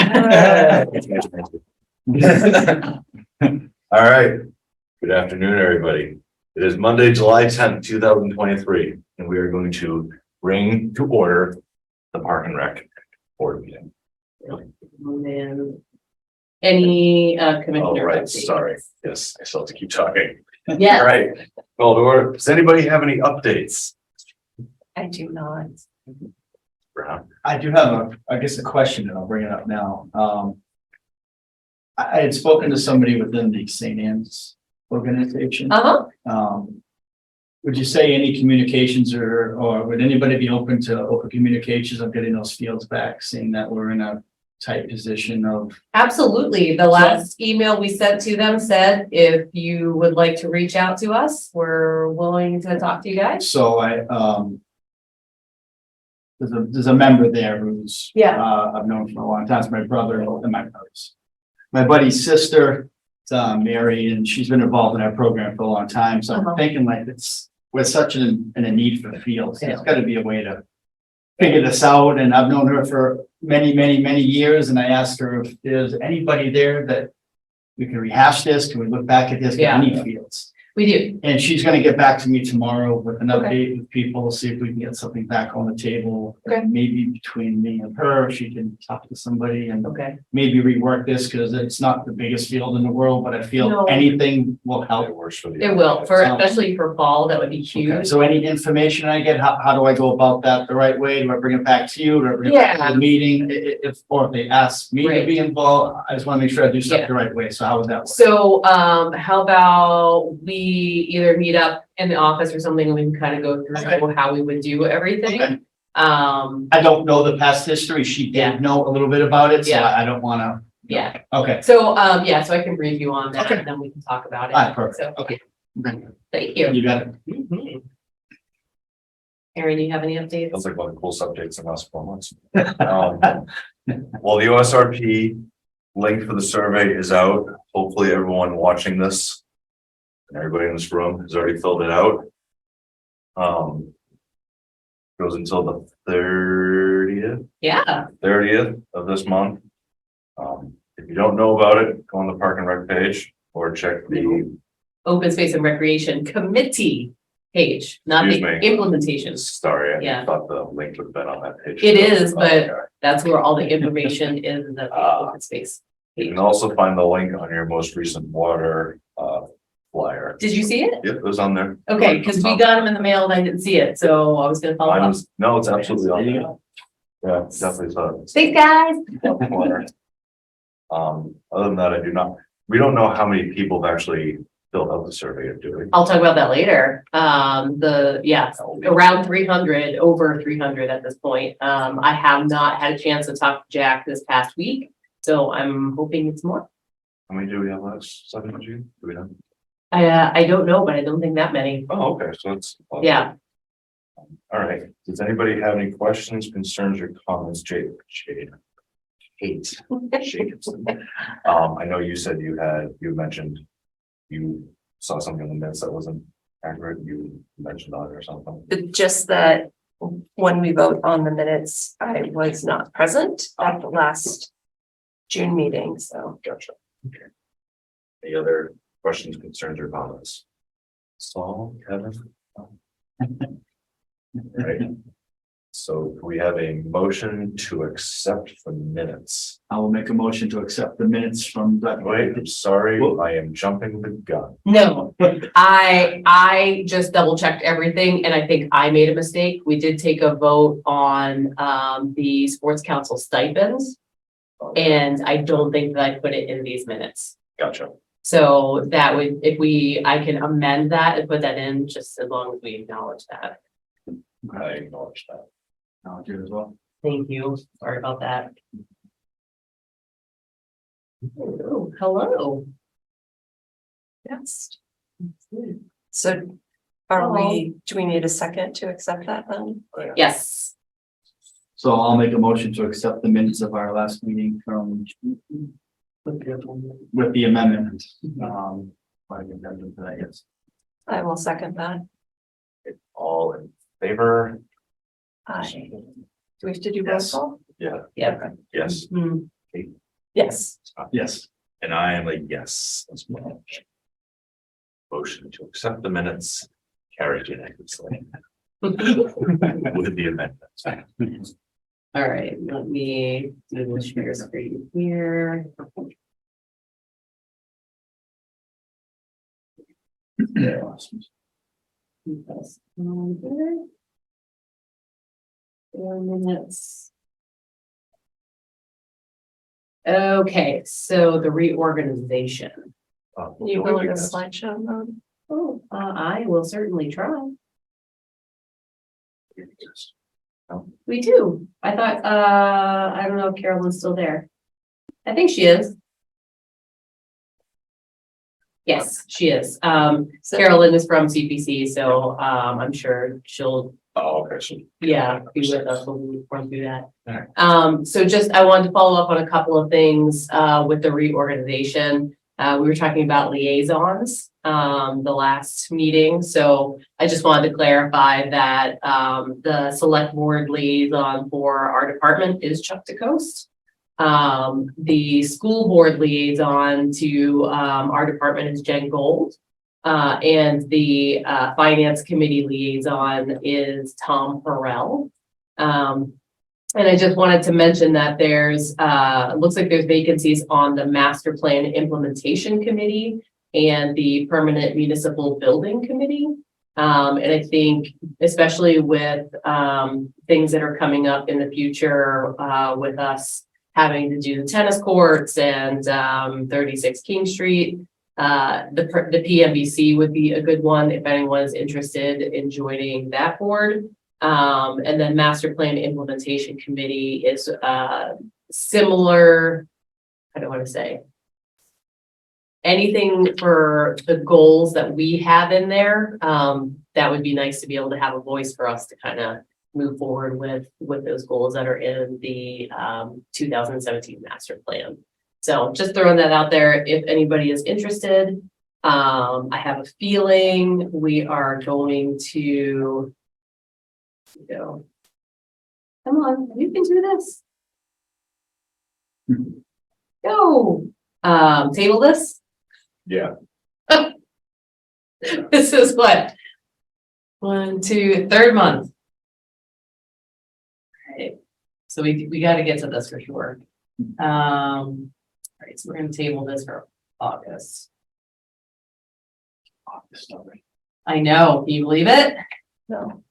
All right. Good afternoon, everybody. It is Monday, July 10th, 2023, and we are going to bring to order the Park and Rec board meeting. And any commissioner? Oh, right. updates? Sorry. Yes, I still have to keep talking. Yeah. All right. Well, to order. Does anybody have any updates? I do not. Brown? I do have I guess a question, and I'll bring it up now. I had spoken to somebody within the St. Anne's organization. Would you say any communications or would anybody be open to open communications of getting those fields back, seeing that we're in a tight position of? Absolutely. The last email we sent to them said, if you would like to reach out to us, we're willing to talk to you guys. So there's a member there who's I've known for a long time. It's my brother and my buddy's sister, Mary, and she's been involved in our program for a long time. So I'm thinking like we're such in a need for the fields. There's got to be a way to figure this out. And I've known her for many years. And I asked her if there's anybody there that we can rehash this. Can we look back at this? I need fields. We do. And she's gonna get back to me tomorrow with an update with people, see if we can get something back on the table. Okay. Maybe between me and her, she can talk to somebody and Okay. maybe rework this, because it's not the biggest field in the world, but I feel No. anything will help. It works for the. It will, especially for fall, that would be Okay, huge. so any information I get, how do I go about that the right way? Do I bring it back to you? Do I bring it back to the meeting? Or if they ask me to be involved, I just want to make sure I do stuff the right way. So how would that work? So, how about we either meet up in the office or something, and we can kind of go through how we would do everything. Okay. I don't know the past history. She did know a little bit about it, so I don't want to. Yeah. Okay. So, so I can brief you on that, and then we can talk about it. All right, perfect. So, Okay. thank you. You got it. Mhm. Aaron, you have any updates? Sounds like one of the cool subjects in the last 4 months. Well, the OSRP link for the survey is out. Hopefully everyone watching this and everybody in this room has already filled it out. Goes until the 30th. Yeah. 30th of this month. If you don't know about it, go on the Park and Rec page or check the Open Space and Recreation Committee page, not the Excuse me. implementation. Sorry, I thought the link would have been on that page. It is, but Okay. that's where all the information is, the open space. You can also find the link on your most recent water flyer. Did you see it? Yep, it was on there. Okay, because we got them in the mail and I didn't see it, so I was gonna follow Mine up. was, no, it's absolutely on There you there. go. Yeah, definitely saw it. Thanks, guys. Other than that, we don't know how many people have actually filled out the survey, do we? I'll talk about that later. Around 300, over 300 at this point. I have not had a chance to talk to Jack this past week, so I'm hoping it's more. How many do we have last? 7 June? Do we know? I don't know, but I don't think that many. Oh, okay, so it's. Yeah. All right. Does anybody have any questions, concerns, or comments? Kate. I know you said you mentioned you saw something in the minutes that wasn't accurate. You mentioned on it or something. Just that when we vote on the minutes, I was not present at the last June meeting, so. Gotcha. Okay. Any other questions, concerns, or comments? Saul, Kevin? Right. So we have a motion to accept the minutes. I will make a motion to accept the minutes from that. Wait, I'm sorry, I am jumping the gun. No, I just double checked everything and I think I made a mistake. We did take a vote on the sports council stipends. And I don't think that I put it in these minutes. Gotcha. So that would, I can amend that and put that in, just as long as we acknowledge that. I acknowledge that. I'll do it as well. Thank you. Sorry about that. Oh, hello. Yes. So do we need a second to accept that then? Yes. So I'll make a motion to accept the minutes of our last meeting from with the amendment. By the amendment that I guess. I will second that. All in favor? Do we have to do roll Yes. call? Yeah. Yeah. Yes. Hmm. Yes. Yes. And I am a yes as well. Motion to accept the minutes carried unanimously with the amendments. All right, let me do the share screen here. That's on there. 4 minutes. Okay, so the reorganization. You go in a slideshow mode. Oh, I will certainly try. We do. I thought, I don't know if Carolyn's still there. I think she is. Yes, she is. Carolyn is from CPC, so, I'm sure she'll, Oh, okay, so yeah, be with us when we run through that. Alright. So just, I wanted to follow up on a couple of things, with the reorganization. We were talking about liaisons, the last meeting, so I just wanted to clarify that, the select board liaison for our department is Chuck DeCoste. The school board liaison to, our department is Jen Gold. And the, finance committee liaison is Tom Harrell. And I just wanted to mention that there's, looks like there's vacancies on the master plan implementation committee and the permanent municipal building committee. And I think especially with, things that are coming up in the future, with us having to do the tennis courts and, 36 King Street, the PMBC would be a good one if anyone is interested in joining that board. And then master plan implementation committee is similar, I don't want to say. Anything for the goals that we have in there, that would be nice to be able to have a voice for us to kind of move forward with those goals that are in the 2017 master plan. So just throwing that out there, if anybody is interested. I have a feeling we are going to go. Come on, you can do this. Go. Table this. yeah, This is what? 1, 2, third month. All right. So we got to get to this for sure. All right, so we're gonna table this for August. I know, can you believe it? No.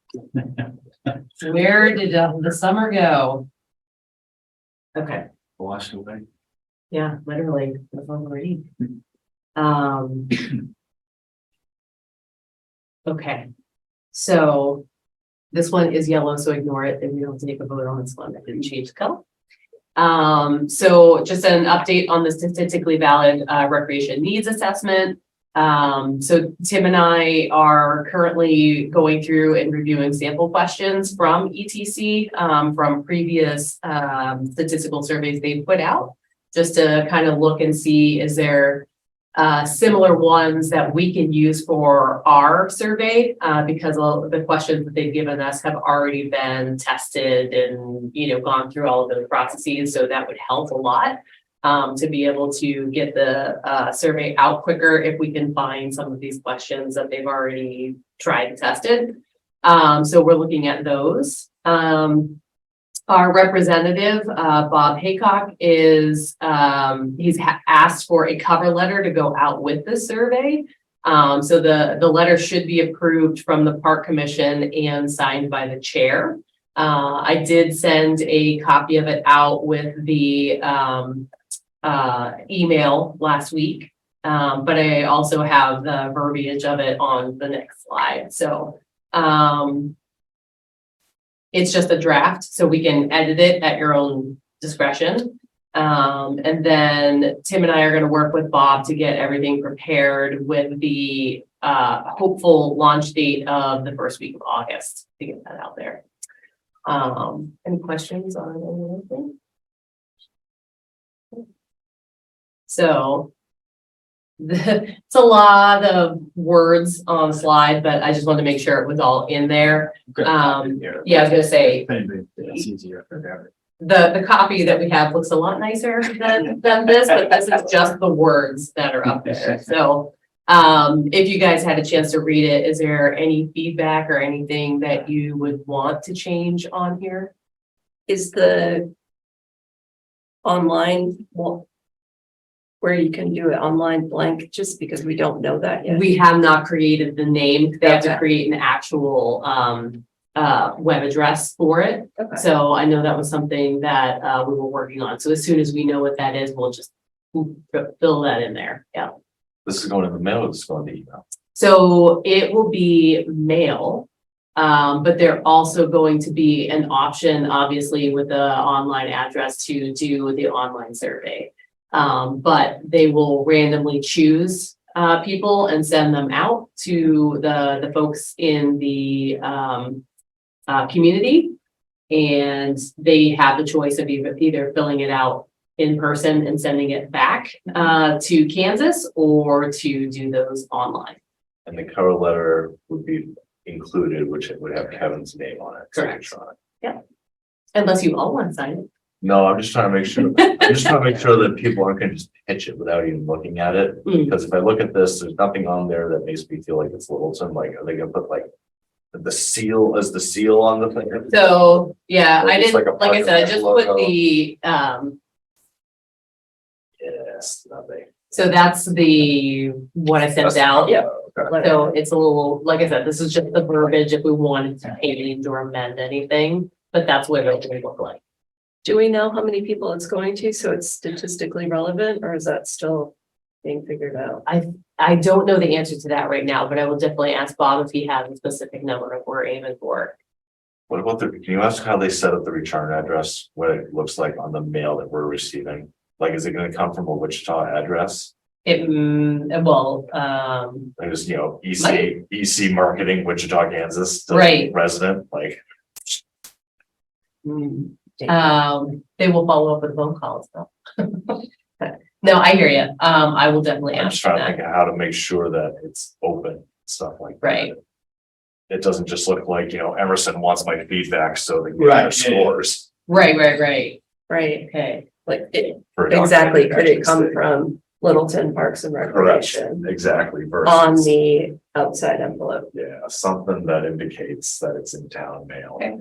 Where did the summer go? Okay, Washed away. yeah, literally, that's all we're eating. Okay, so this one is yellow, so ignore it, and we don't take a vote on this one. I didn't change the color. So just an update on the statistically valid recreation needs assessment. So Tim and I are currently going through and reviewing sample questions from ETC, from previous statistical surveys they put out, just to kind of look and see, is there similar ones that we can use for our survey, because all of the questions that they've given us have already been tested and, you know, gone through all of those processes. So that would help a lot, to be able to get the survey out quicker if we can find some of these questions that they've already tried and tested. So we're looking at those. Our representative, Bob Haycock, is, he's asked for a cover letter to go out with the survey. So the letter should be approved from the Park Commission and signed by the chair. I did send a copy of it out with the email last week, but I also have the verbiage of it on the next slide. So it's just a draft, so we can edit it at your own discretion. And then Tim and I are going to work with Bob to get everything prepared with the hopeful launch date of the first week of August to get that out there. Any questions on anything? So it's a lot of words on the slide, but I just wanted to make sure it was all in there. Yeah, I was gonna say, It's easier for the copy that we have looks a lot nicer than this, but this is just the words that are up there. So if you guys had a chance to read it, is there any feedback or anything that you would want to change on here? Is the online, well, where you can do it online blank, just because we don't know that yet? We have not created the name. They have to Okay. create an actual web address for it. Okay. So I know that was something that we were working on. So as soon as we know what that is, we'll just fill that in there. Yeah. This is going in the mail or this is going to email? So it will be mail. But they're also going to be an option, obviously, with the online address to do the online survey. But they will randomly choose people and send them out to the folks in the community. And they have the choice of either filling it out in person and sending it back to Kansas, or to do those online. And the cover letter would be included, which it would have Kevin's name on it. Correct. signature on it. Yeah. Unless you all want to sign it. No, I'm just trying to make sure, that people aren't gonna just pitch it without even looking at it. Mm. Because if I look at this, there's nothing on there that makes me feel like it's Littleton. Like, are they gonna put like the seal as the seal on the thing? So, yeah, Or I just didn't, like a like I said, I just put logo. the, Yes, nothing. so that's the, what I sent out. Yeah. Okay. So it's a little, like I said, this is just the verbiage if we wanted to change or amend anything, but that's what it would look like. Do we know how many people it's going to, so it's statistically relevant, or is that still being figured out? I don't know the answer to that right now, but I will definitely ask Bob if he has a specific number of we're aiming for. What about can you ask how they set up the return address, what it looks like on the mail that we're receiving? Like, is it gonna come from a Wichita address? It, well, Like just, Might. EC marketing, Wichita, Kansas. the Right. Resident, like, they will follow up with phone calls though. No, I hear you. I will definitely I'm ask just trying to that. think of how to make sure that it's open, stuff like that. Right. It doesn't just look like, Emerson wants my feedback, so they get Right, their scores. Right. Right, Okay. like, for exactly, could it documentation come sake. from Littleton Parks and Correct, Recreation exactly. versus- on the outside envelope? Yeah, something that indicates that it's in town mail. Okay.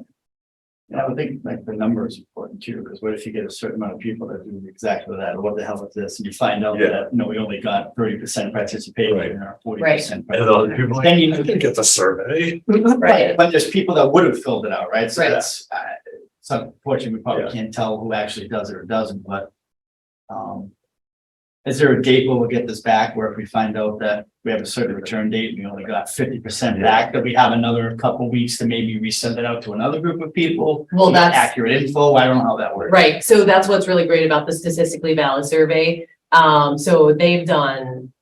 And I would think like the number is important too, because what if you get a certain amount of people that do exactly that, what the hell is this? And you find out Yeah. that, we only got 30% participation or 40%. And other people Then you know, it's a survey. Right. but there's people that would have filled it out, right? So Right. that's, so unfortunately, we probably Yeah. can't tell who actually does it or doesn't, but is there a date where we'll get this back, where if we find out that we have a certain return date, and we only got 50% back, that we have another couple weeks to maybe resend it out to another group of people? Well, to get that's- accurate info. I don't know how that works. Right, so that's what's really great about the statistically valid survey. So they've done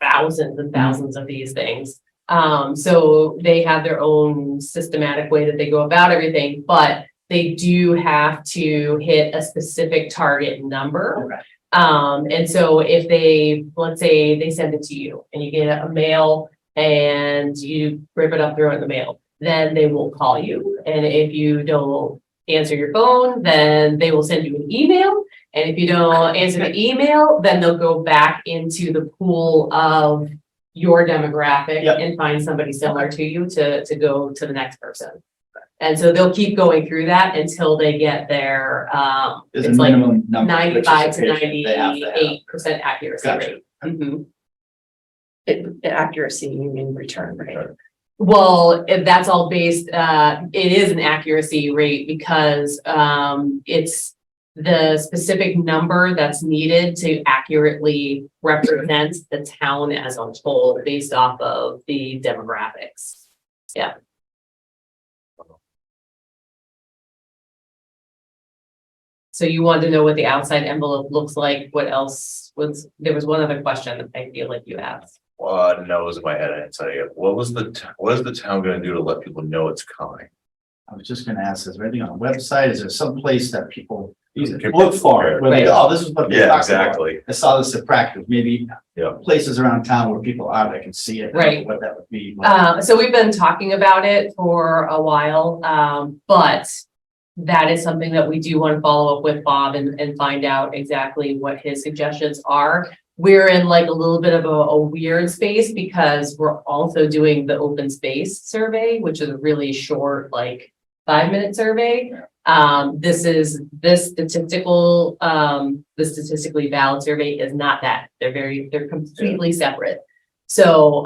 thousands and thousands of these things. So they have their own systematic way that they go about everything, but they do have to hit a specific target number. Okay. And so if they, let's say they send it to you and you get a mail and you rip it up, throw it in the mail, then they will call you. And if you don't answer your phone, then they will send you an email. And if you don't answer the email, then they'll go back into the pool of your demographic Yep. and find somebody similar to you to go to the next person. And so they'll keep going through that until they get their, There's a it's like minimum number of 95 to participation they have to have. 98% accuracy Gotcha. rate. Mhm. Accuracy, you mean return rate? Well, if that's all based, it is an accuracy rate because, it's the specific number that's needed to accurately represent the town as a whole based off of the demographics. Yeah. So you wanted to know what the outside envelope looks like, what else was, there was one other question I feel like you asked. No, it was in my head. I didn't say it. What is the town gonna do to let people know it's coming? I was just gonna ask, is there anything on the website? Is there some place that people Keep look for it? Where they go, Right. oh, this is what they Yeah, talked about. exactly. I saw this at practice, maybe Yeah. places around town where people are that can see it. I don't know Right. What that would be. but- So we've been talking about it for a while, but that is something that we do want to follow up with Bob and find out exactly what his suggestions are. We're in like a little bit of a weird space because we're also doing the open space survey, which is a really short, like 5-minute survey. This statistically valid survey is not that. They're completely separate. So,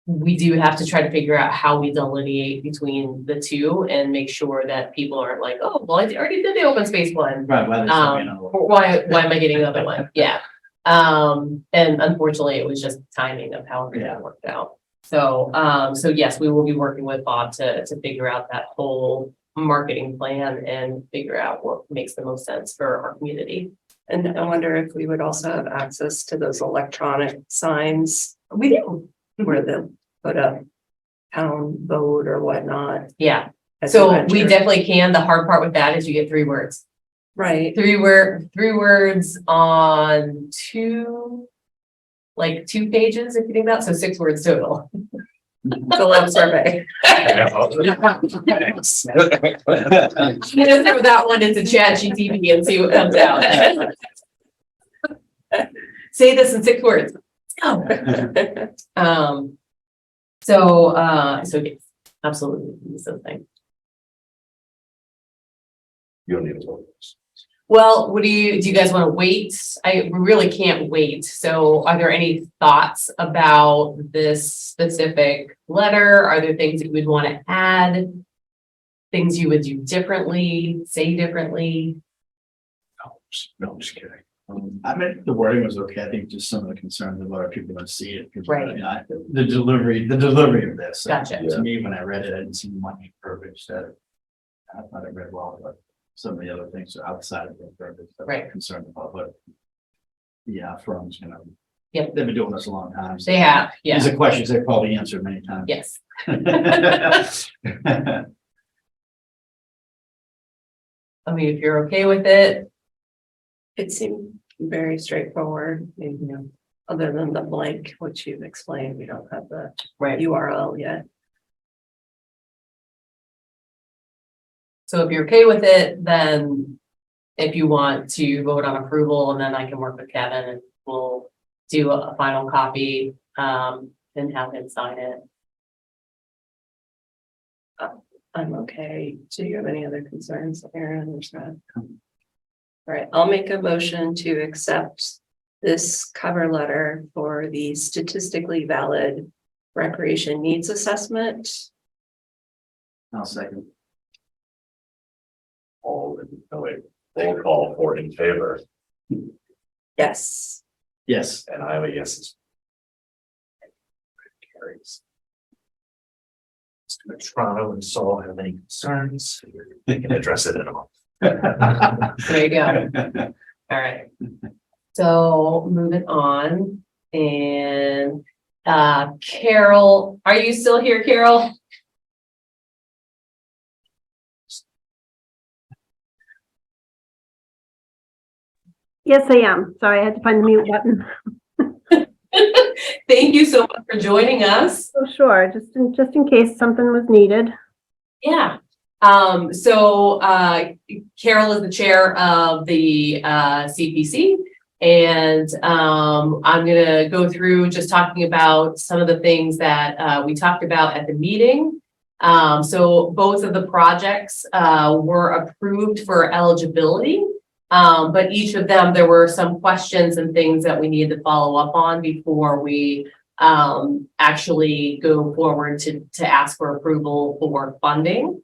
we do have to try to figure out how we delineate between the two and make sure that people aren't like, oh, well, I already did the open space one. Right, Why am I getting another one? Yeah. And unfortunately, it was just timing of how everything worked out. So, so yes, we will be working with Bob to figure out that whole marketing plan and figure out what makes the most sense for our community. And I wonder if we would also have access to those electronic signs We do. where they'll put a town vote or whatnot. Yeah. as So a we measure. definitely can. The hard part with that is you get 3 words. Right, 3 words on 2 pages, if you think about it. So 6 words total. the lab survey. You just throw that one into ChatGPT and see what comes out. Say this in 6 words. Go. So yes, absolutely, it's something. You don't need to vote. Well, do you guys want to wait? We really can't wait. So are there any thoughts about this specific letter? Are there things that you would want to add? Things you would do differently, say differently? No, I'm just kidding. I mean, the wording was okay. I think just some of the concerns of other people going to see it. 'Cause, Right. I mean, the delivery of this. Gotcha. To me, when I read it, I didn't see much verbiage that I thought I read well, but some of the other things are outside of the verbiage that Right. I'm concerned about, but yeah, firms, Yep. they've been doing this a long time. so They have, These yeah, are questions they've probably answered many times. yes. I mean, if you're okay with it, It seemed very straightforward, other than the blank, which you've explained, we don't have the right. URL yet. So if you're okay with it, then if you want to vote on approval, and then I can work with Kevin and we'll do a final copy, and have him sign it. I'm okay. Do you have any other concerns, Aaron or Scott? All right, I'll make a motion to accept this cover letter for the statistically valid recreation needs assessment. I'll second. Roll call for in favor, Yes. Yes. and I have a yes. Carries. Mr. Toronto and Saul have any concerns? They can address it in a moment. There you go. All right. So moving on, and Carol, are you still here, Carol? Yes, I am. Sorry, I had to find the mute button. Thank you so much for joining us. Oh, sure, just in case something was needed. Yeah. So Carol is the chair of the CPC, and I'm gonna go through just talking about some of the things that we talked about at the meeting. So both of the projects were approved for eligibility. But each of them, there were some questions and things that we needed to follow up on before we actually go forward to ask for approval for funding.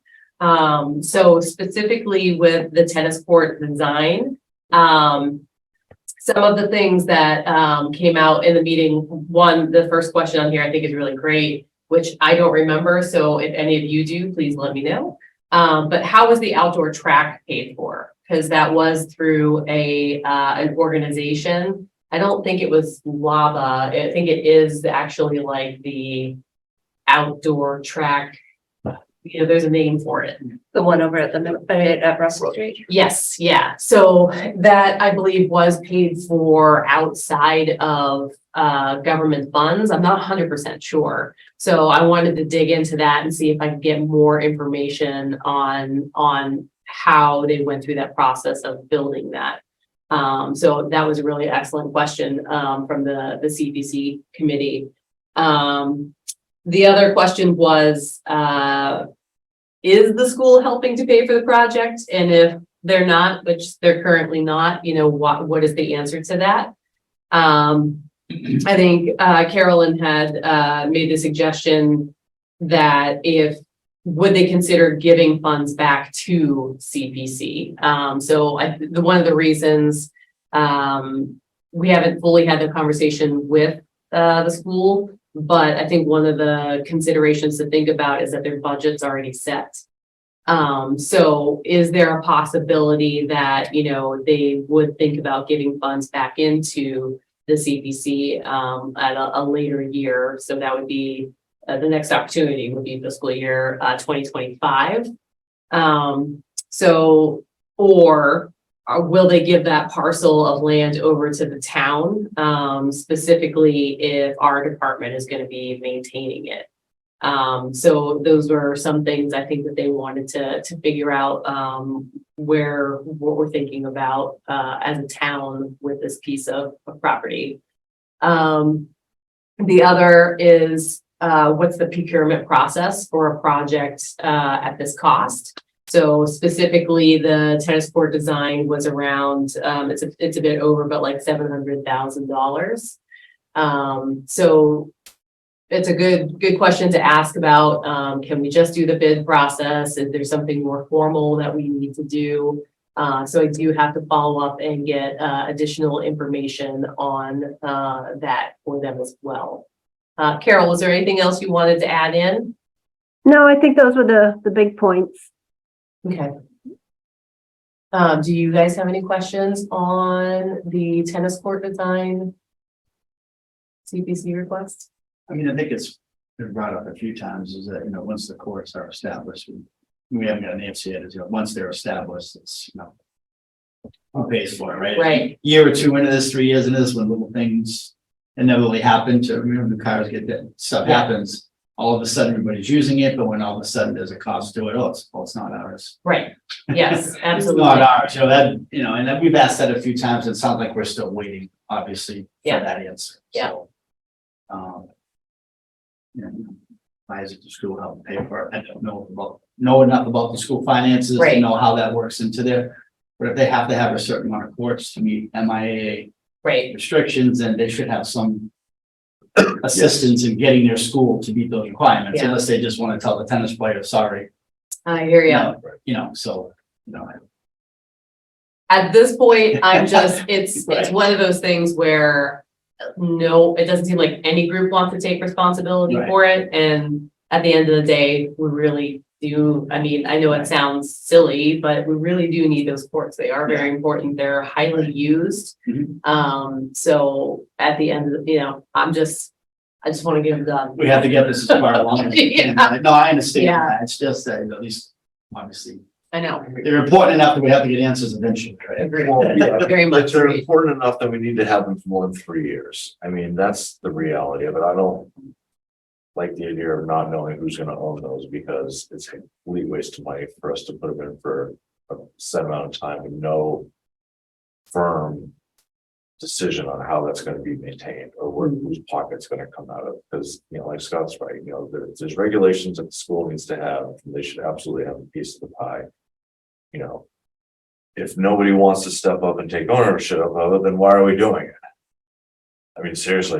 So specifically with the tennis court design, some of the things that came out in the meeting, the first question on here I think is really great, which I don't remember. So if any of you do, please let me know. But how was the outdoor track paid for? Because that was through an organization. I don't think it was LABA. I think it is actually like the outdoor track there's a name for it. The one over at at Russell Street. Yes, yeah. So that I believe was paid for outside of government funds. I'm not 100% sure. So I wanted to dig into that and see if I could get more information on how they went through that process of building that. So that was a really excellent question from the CPC committee. The other question was, is the school helping to pay for the project? And if they're not, which they're currently not, what is the answer to that? I think Carolyn had made the suggestion that would they consider giving funds back to CPC? So one of the reasons we haven't fully had the conversation with the school, but I think one of the considerations to think about is that their budget's already set. So is there a possibility that, they would think about giving funds back into the CPC at a later year? So that would be the next opportunity would be fiscal year 2025. Or will they give that parcel of land over to the town, specifically if our department is going to be maintaining it? So those were some things I think that they wanted to figure out what we're thinking about as a town with this piece of property. The other is what's the procurement process for a project at this cost? So specifically, the tennis court design was around, it's a bit over, but like $700,000. So it's a good question to ask about. Can we just do the bid process? Is there something more formal that we need to do? So I do have to follow up and get additional information on that for them as well. Carol, was there anything else you wanted to add in? No, I think those were the big points. Okay. Do you guys have any questions on the tennis court design CPC request? I mean, I think it's been brought up a few times is that, once the courts are established, we haven't got an answer yet, once they're established, it's, who pays for it, right? Right. Year or two into this, 3 years into this, when little things inevitably happen to, the cars get that stuff happens, all of a sudden everybody's using it, but when all of a sudden there's a cost to it, it's not ours. Right. Yes, absolutely. It's not ours, and then we've asked that a few times. It sounds like we're still waiting, obviously, for that answer. Yeah. So, why is it the school helping pay for it? I don't know enough about the school finances to know how that works into there. But if they have to have a certain amount of courts to meet MIAA restrictions, then they should have some assistance in getting their school to meet those requirements, unless they just want to tell the tennis player, sorry. I hear you. At this point, I'm just, it's one of those things where no, it doesn't seem like any group wants to take responsibility for it. And at the end of the day, we really do. I mean, I know it sounds silly, but we really do need those courts. They are very important. They're highly used. So at the end of I just want to get them done. We have to get this as far along. No, I understand that. It's just that, at least, obviously, I know. they're important enough that we have to get answers eventually, right? Agreed. Well, yeah, Very much. they're important enough that we need to have them for more than 3 years. I mean, that's the reality of it. I don't like the idea of not knowing who's going to own those, because it's a complete waste of money for us to put them in for a set amount of time with no firm decision on how that's going to be maintained or whose pocket's going to come out of. Because, like Scott's right, there's regulations that the school needs to have, and they should absolutely have a piece of the pie. If nobody wants to step up and take ownership of it, then why are we doing it? I mean, seriously,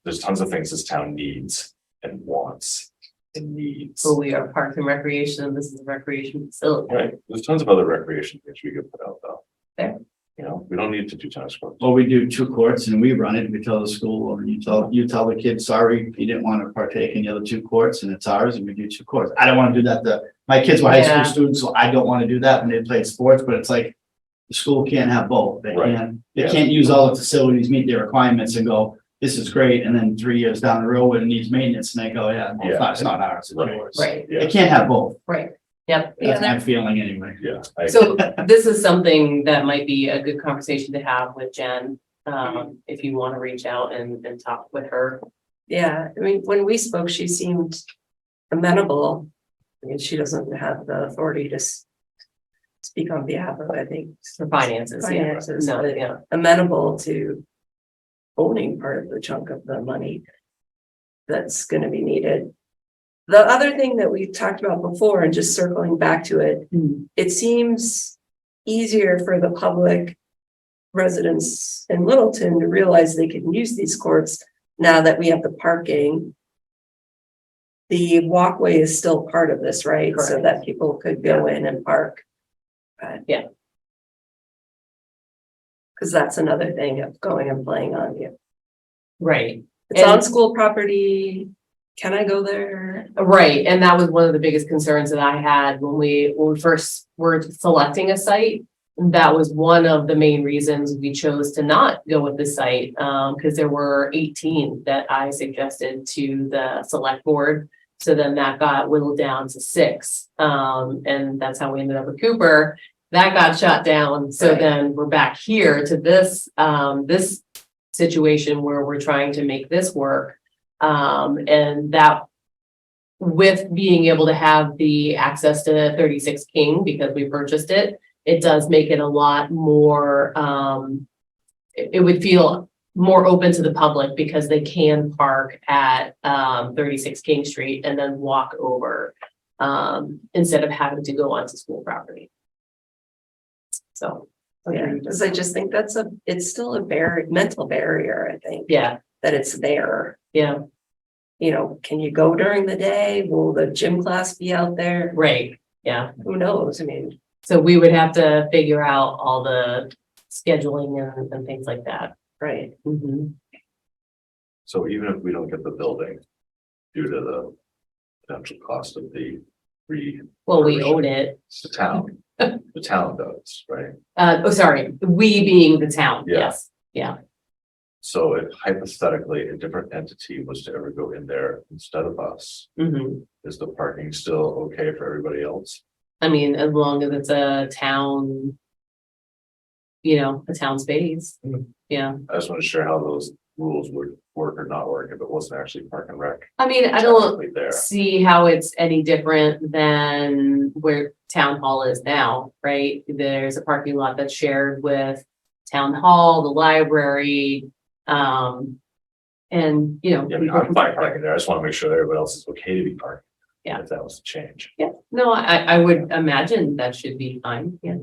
there's tons of things this town needs and wants and needs. So we are Parks and Recreation, and this is a recreation facility. Right. There's tons of other recreation things we could put out though. Okay. We don't need to do tennis courts. Well, we do 2 courts and we run it. We tell the school, or you tell the kid, sorry, you didn't want to partake in the other 2 courts, and it's ours, and we do 2 courts. I don't want to do that. My kids were high school students, so I don't want to do that when they played sports, but it's the school can't have both. They can't use all the facilities, meet their requirements and go, this is great, and then 3 years down the road when it needs maintenance, and they go, yeah, well, Yeah. it's not ours, it's Right. yours. Right, Yeah, It can't have both. right. Yep. That's my feeling anyway. yeah. So this is something that might be a good conversation to have with Jen, if you want to reach out and talk with her. Yeah, I mean, when we spoke, she seemed amenable. I mean, she doesn't have the authority to speak on behalf of, I think, For finances, yeah. finances, No, but yeah, amenable to owning part of the chunk of the money that's gonna be needed. The other thing that we talked about before, and just circling back to it, it seems easier for the public residents in Littleton to realize they can use these courts now that we have the parking. The walkway is still part of this, right? So Correct. that people could go in and park. Yeah. Cause that's another thing of going and playing on you. right. It's And- on school property. Can I go there? Right, and that was one of the biggest concerns that I had when we first were selecting a site. That was one of the main reasons we chose to not go with the site, because there were 18 that I suggested to the select board. So then that got whittled down to 6, and that's how we ended up with Cooper. That got shut down, so Right. then we're back here to this, this situation where we're trying to make this work. And that with being able to have the access to 36 King, because we purchased it, it does make it a lot more, it would feel more open to the public because they can park at 36 King Street and then walk over instead of having to go onto school property. So. Yeah, because I just think it's still a mental barrier, I think, Yeah, that it's there. yeah, You know, can you go during the day? Will the gym class be out there? right, yeah. Who knows? I mean, So we would have to figure out all the scheduling and things like that. right. Mhm. So even if we don't get the building due to the potential cost of the Well, we own it. the town, the town does, right? Sorry, we being the town, Yeah. yes, yeah. So if hypothetically a different entity was to ever go in there instead of us, Mhm. is the parking still okay for everybody else? I mean, as long as it's a town, a town space, Mhm. yeah. I just want to share how those rules would work or not work if it wasn't actually Park and Rec. I mean, I don't technically there. see how it's any different than where town hall is now, right? There's a parking lot that's shared with town hall, the library, and, Yeah, I mean, people I'm can fine park there. parking there. I just want to make sure that everybody else is okay to be parking. Yeah. If that was to change. Yeah, no, I would imagine that should be fine, yeah.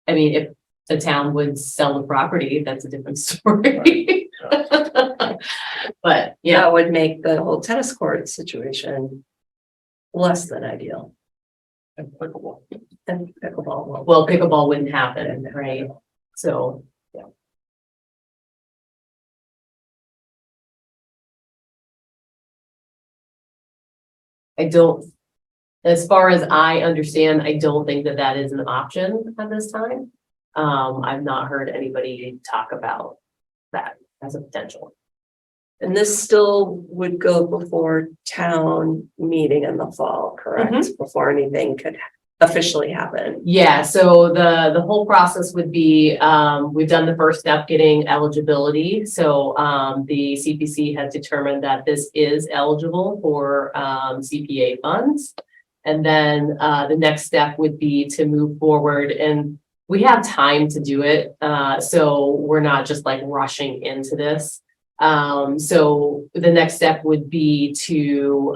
I mean, if the town would sell the property, that's a different story. But, yeah, That would make the whole tennis court situation less than ideal. Applicable. And pickleball will. well, pickleball wouldn't happen, right? So, yeah. I don't, as far as I understand, I don't think that that is an option at this time. I've not heard anybody talk about that as a potential. And this still would go before town meeting in the fall, correct? Before anything could officially happen. Yeah, so the whole process would be, we've done the first step, getting eligibility. So the CPC has determined that this is eligible for CPA funds. And then the next step would be to move forward, and we have time to do it. So we're not just like rushing into this. So the next step would be to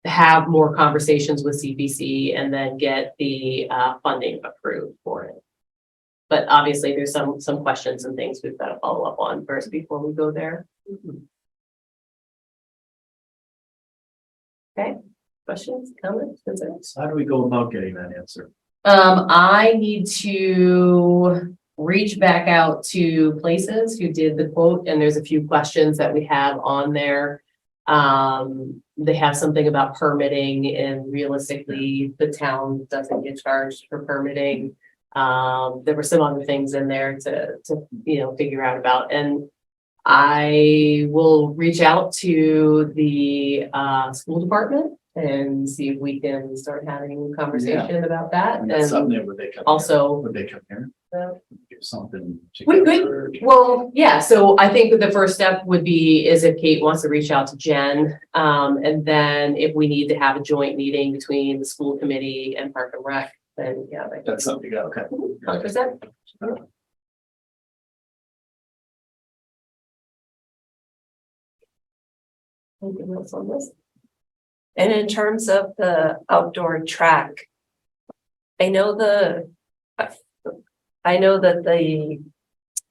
have more conversations with CPC and then get the funding approved for it. But obviously, there's some questions and things we've got to follow up on first before we go there. Okay, questions, comments, concerns? How do we go about getting that answer? I need to reach back out to places who did the quote, and there's a few questions that we have on there. They have something about permitting, and realistically, the town doesn't get charged for permitting. There were some other things in there to figure out about, and I will reach out to the school department and see if we can start having a conversation about that. And that's something And that would they come? also, Would they come here? Give something. We could. together? well, yeah, so I think that the first step would be is if Kate wants to reach out to Jen. And then if we need to have a joint meeting between the school committee and Park and Rec, then yeah. That's something, okay. 100%. Anything else on this? And in terms of the outdoor track, I know that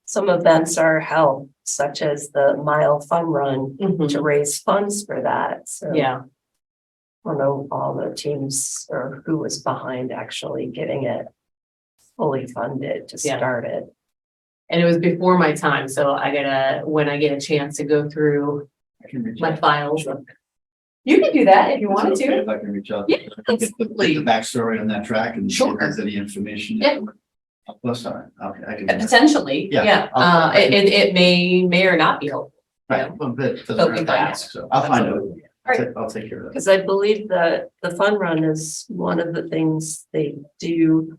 some events are held, such as the mile fun run, to raise funds for that. So Yeah, I don't know all the teams or who was behind actually getting it fully funded to Yeah. start it. and it was before my time, so when I get a chance to go through I can reach my out. files. You can do that if you Is it wanted okay to. If I can reach out. Yeah, Get the absolutely. backstory on that track and see Sure. if there's any information. Yeah. Plus, sorry, okay, I can. do that. Potentially, Yeah. yeah. It may or not be helpful. Right, well, that doesn't Okay, hurt to fine. ask, so I'll find out. Right. I'll take care of that. Because I believe that the fun run is one of the things they do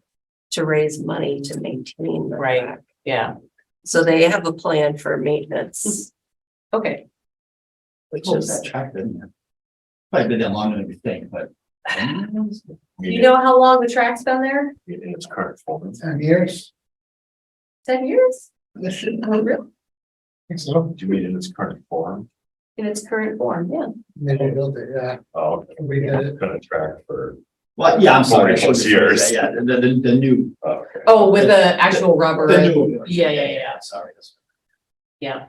to raise money to maintain the Right. track. Yeah, So they have a plan for maintenance, okay. which Cool, is that track, didn't it? Probably been that longer than we think, but. Do you know how long the track's been there? In its current form. 10 years. 10 years? This should, Oh, really? think so. Do you mean in its current form? In its current form, yeah. Maybe built it, yeah. Oh, okay. We did it. It's been a track for, Well, yeah, I'm sorry. 40 plus years. Yeah, the new. okay. Oh, with the actual rubber. The and- new. Yeah. Sorry. Yeah.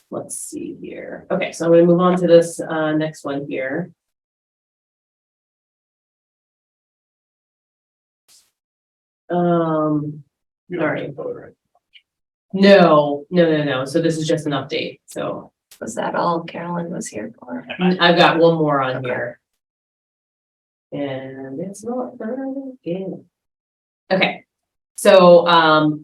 Let's see here. Okay, so I'm gonna move on to this next one here. You don't Alright. have to vote, right? No. So this is just an update. So was that all Carolyn was here for? I've got one more on Okay. here. And it's not done again. Okay, so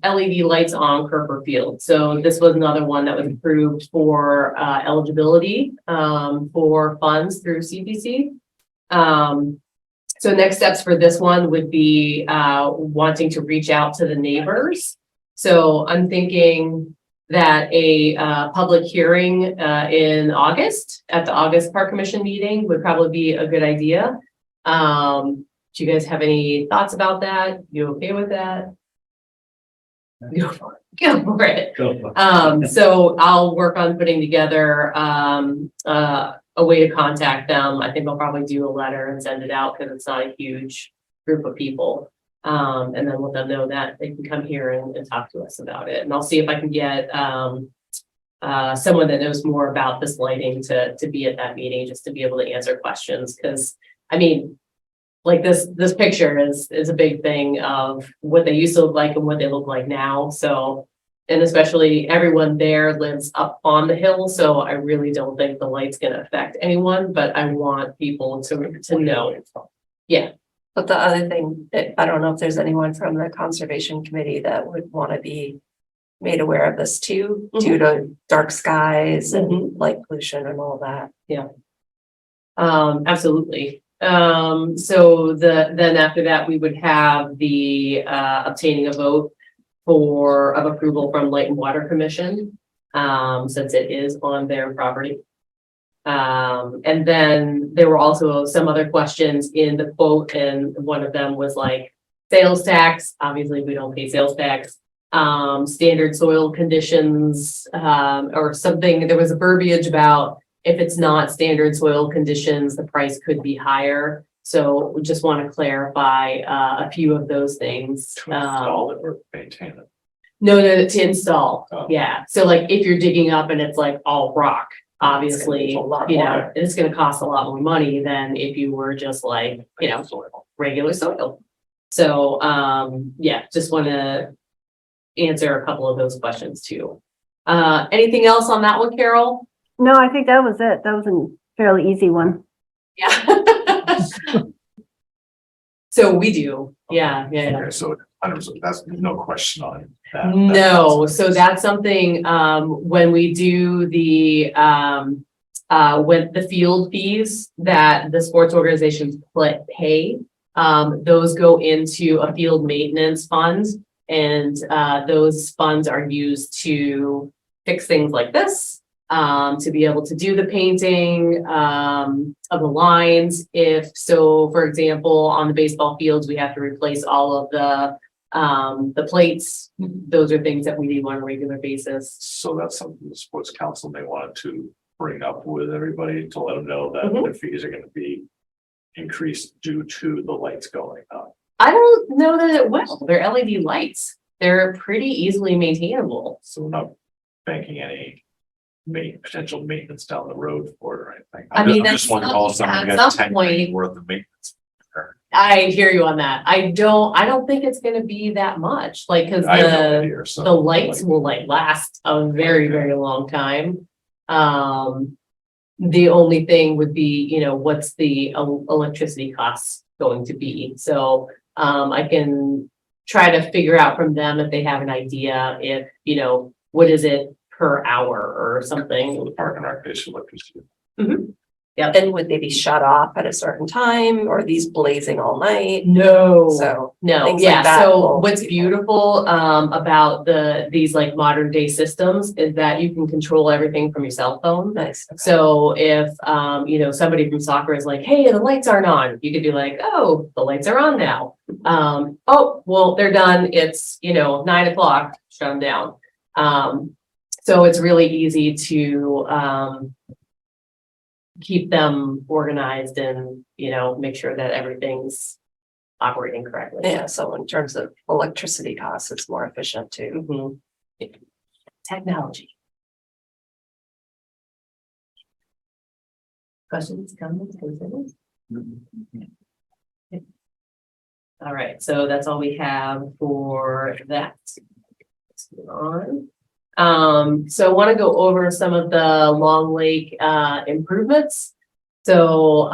LED lights on Kerper Field. So this was another one that was approved for eligibility for funds through CPC. So next steps for this one would be wanting to reach out to the neighbors. So I'm thinking that a public hearing in August at the August Park Commission meeting would probably be a good idea. Do you guys have any thoughts about that? You okay with that? Go for it. Go for it. Go for it. So I'll work on putting together a way to contact them. I think I'll probably do a letter and send it out because it's not a huge group of people. And then let them know that they can come here and talk to us about it. And I'll see if I can get someone that knows more about this lighting to be at that meeting, just to be able to answer questions. Because I mean, like this picture is a big thing of what they used to look like and what they look like now. So, and especially everyone there lives up on the hill. So I really don't think the light's gonna affect anyone, but I want people to know. Yeah. But the other thing, I don't know if there's anyone from the conservation committee that would want to be made aware of this too, due to dark skies and light pollution and all that. Absolutely. So then after that, we would have the obtaining a vote of approval from Light and Water Commission, since it is on their property. And then there were also some other questions in the quote, and one of them was like sales tax. Obviously, we don't pay sales tax. Standard soil conditions, or something. There was a verbiage about if it's not standard soil conditions, the price could be higher. So we just want to clarify a few of those things. To install it or maintain it. No, to install. Oh. Yeah. So like if you're digging up and it's like all rock, obviously, It's a lot you know, more. it's going to cost a lot more money than if you were just like, you know, regular soil. So, yeah, just want to answer a couple of those questions too. Anything else on that one, Carol? No, I think that was it. That was a fairly easy one. Yeah. So we do, yeah. Okay, so 100%, that's no question on that. No, so that's something, when we do the, with the field fees that the sports organizations pay, those go into a field maintenance fund. And, those funds are used to fix things like this, to be able to do the painting, of the lines. If so, for example, on the baseball fields, we have to replace all of the plates. Those are things that we do on a regular basis. So that's something the sports council may want to bring up with everybody to let them know that Mhm. their fees are gonna be increased due to the lights going up. I don't know that it will. They're LED lights. They're pretty easily maintainable. So we're not banking any potential maintenance down the road for it or anything. I mean, I'm just wondering all of a sudden we at got some 10 grand point- worth of maintenance. I hear you on that. I don't think it's gonna be that much, like, cause I have no idea, so. the lights will like last a very, very long time. The only thing would be, what's the electricity costs going to be? So, I can try to figure out from them if they have an idea if, what is it per hour or So something. the park and recreation electricity. And would they be shut off at a certain time or these blazing all night? No. So, No, things like yeah, that so will what's be- beautiful about these like modern day systems is that you can control everything from your cell phone. nice. So if somebody from soccer is like, hey, the lights aren't on, you could be like, oh, the lights are on now. Oh, well, they're done. It's 9:00, shut them down. So it's really easy to keep them organized and, make sure that everything's operating correctly. Yeah, so in terms of electricity costs, it's more efficient too. Mhm. Technology. Questions, comments, concerns? All right, so that's all we have for that. Let's move on. So I want to go over some of the Long Lake improvements. So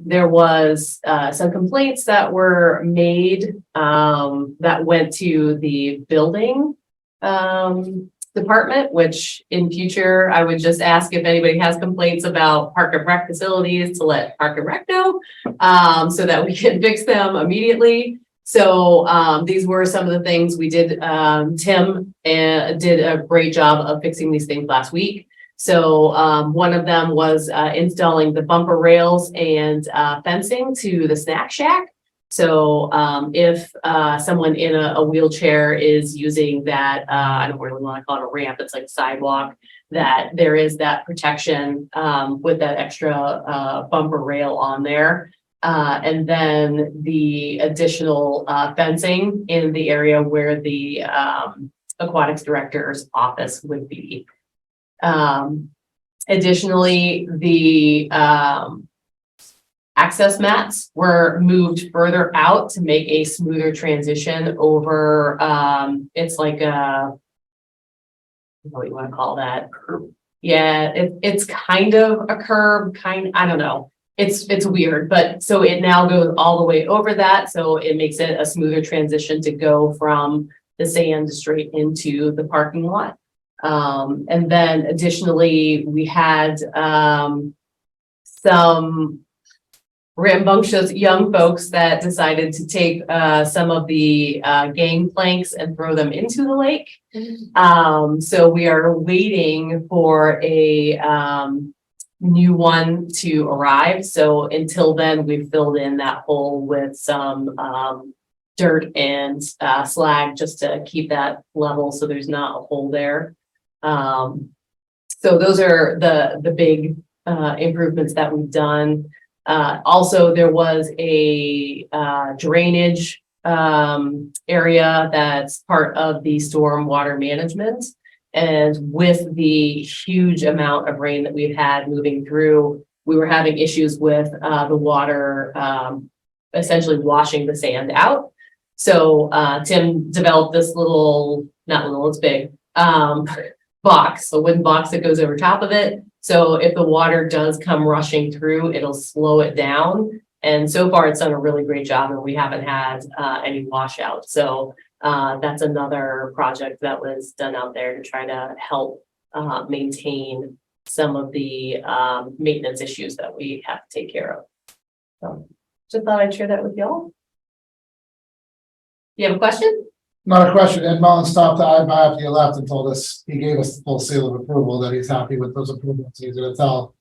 there was some complaints that were made that went to the building department, which in future, I would just ask if anybody has complaints about Park and Rec facilities to let Park and Rec know, so that we can fix them immediately. So these were some of the things we did. Tim did a great job of fixing these things last week. So one of them was installing the bumper rails and fencing to the snack shack. So if someone in a wheelchair is using that, I don't really want to call it a ramp, it's like a sidewalk, that there is that protection with that extra bumper rail on there. And then the additional fencing in the area where the aquatics director's office would be. Additionally, the access mats were moved further out to make a smoother transition over, it's like what do you want to call that? Curb. Yeah, it's kind of a curb, I don't know. It's weird, but so it now goes all the way over that. So it makes it a smoother transition to go from the sand straight into the parking lot. And then additionally, we had some rambunctious young folks that decided to take some of the gang planks and throw them into the lake. So we are waiting for a new one to arrive. So until then, we've filled in that hole with some dirt and slag just to keep that level so there's not a hole there. So those are the big improvements that we've done. Also, there was a drainage area that's part of the stormwater management. And with the huge amount of rain that we've had moving through, we were having issues with the water essentially washing the sand out. So Tim developed this not little, it's big, box, a wooden box that goes over top of it. So if the water does come rushing through, it'll slow it down And so far, it's done a really great job and we haven't had any washout. So that's another project that was done out there to try to help maintain some of the maintenance issues that we have to take care of. So just thought I'd share that with y'all. You have a question? Not a question. Ed Mullen stopped by after you left and told us, he gave us the full seal of approval that he's happy with those approvals. He's gonna tell.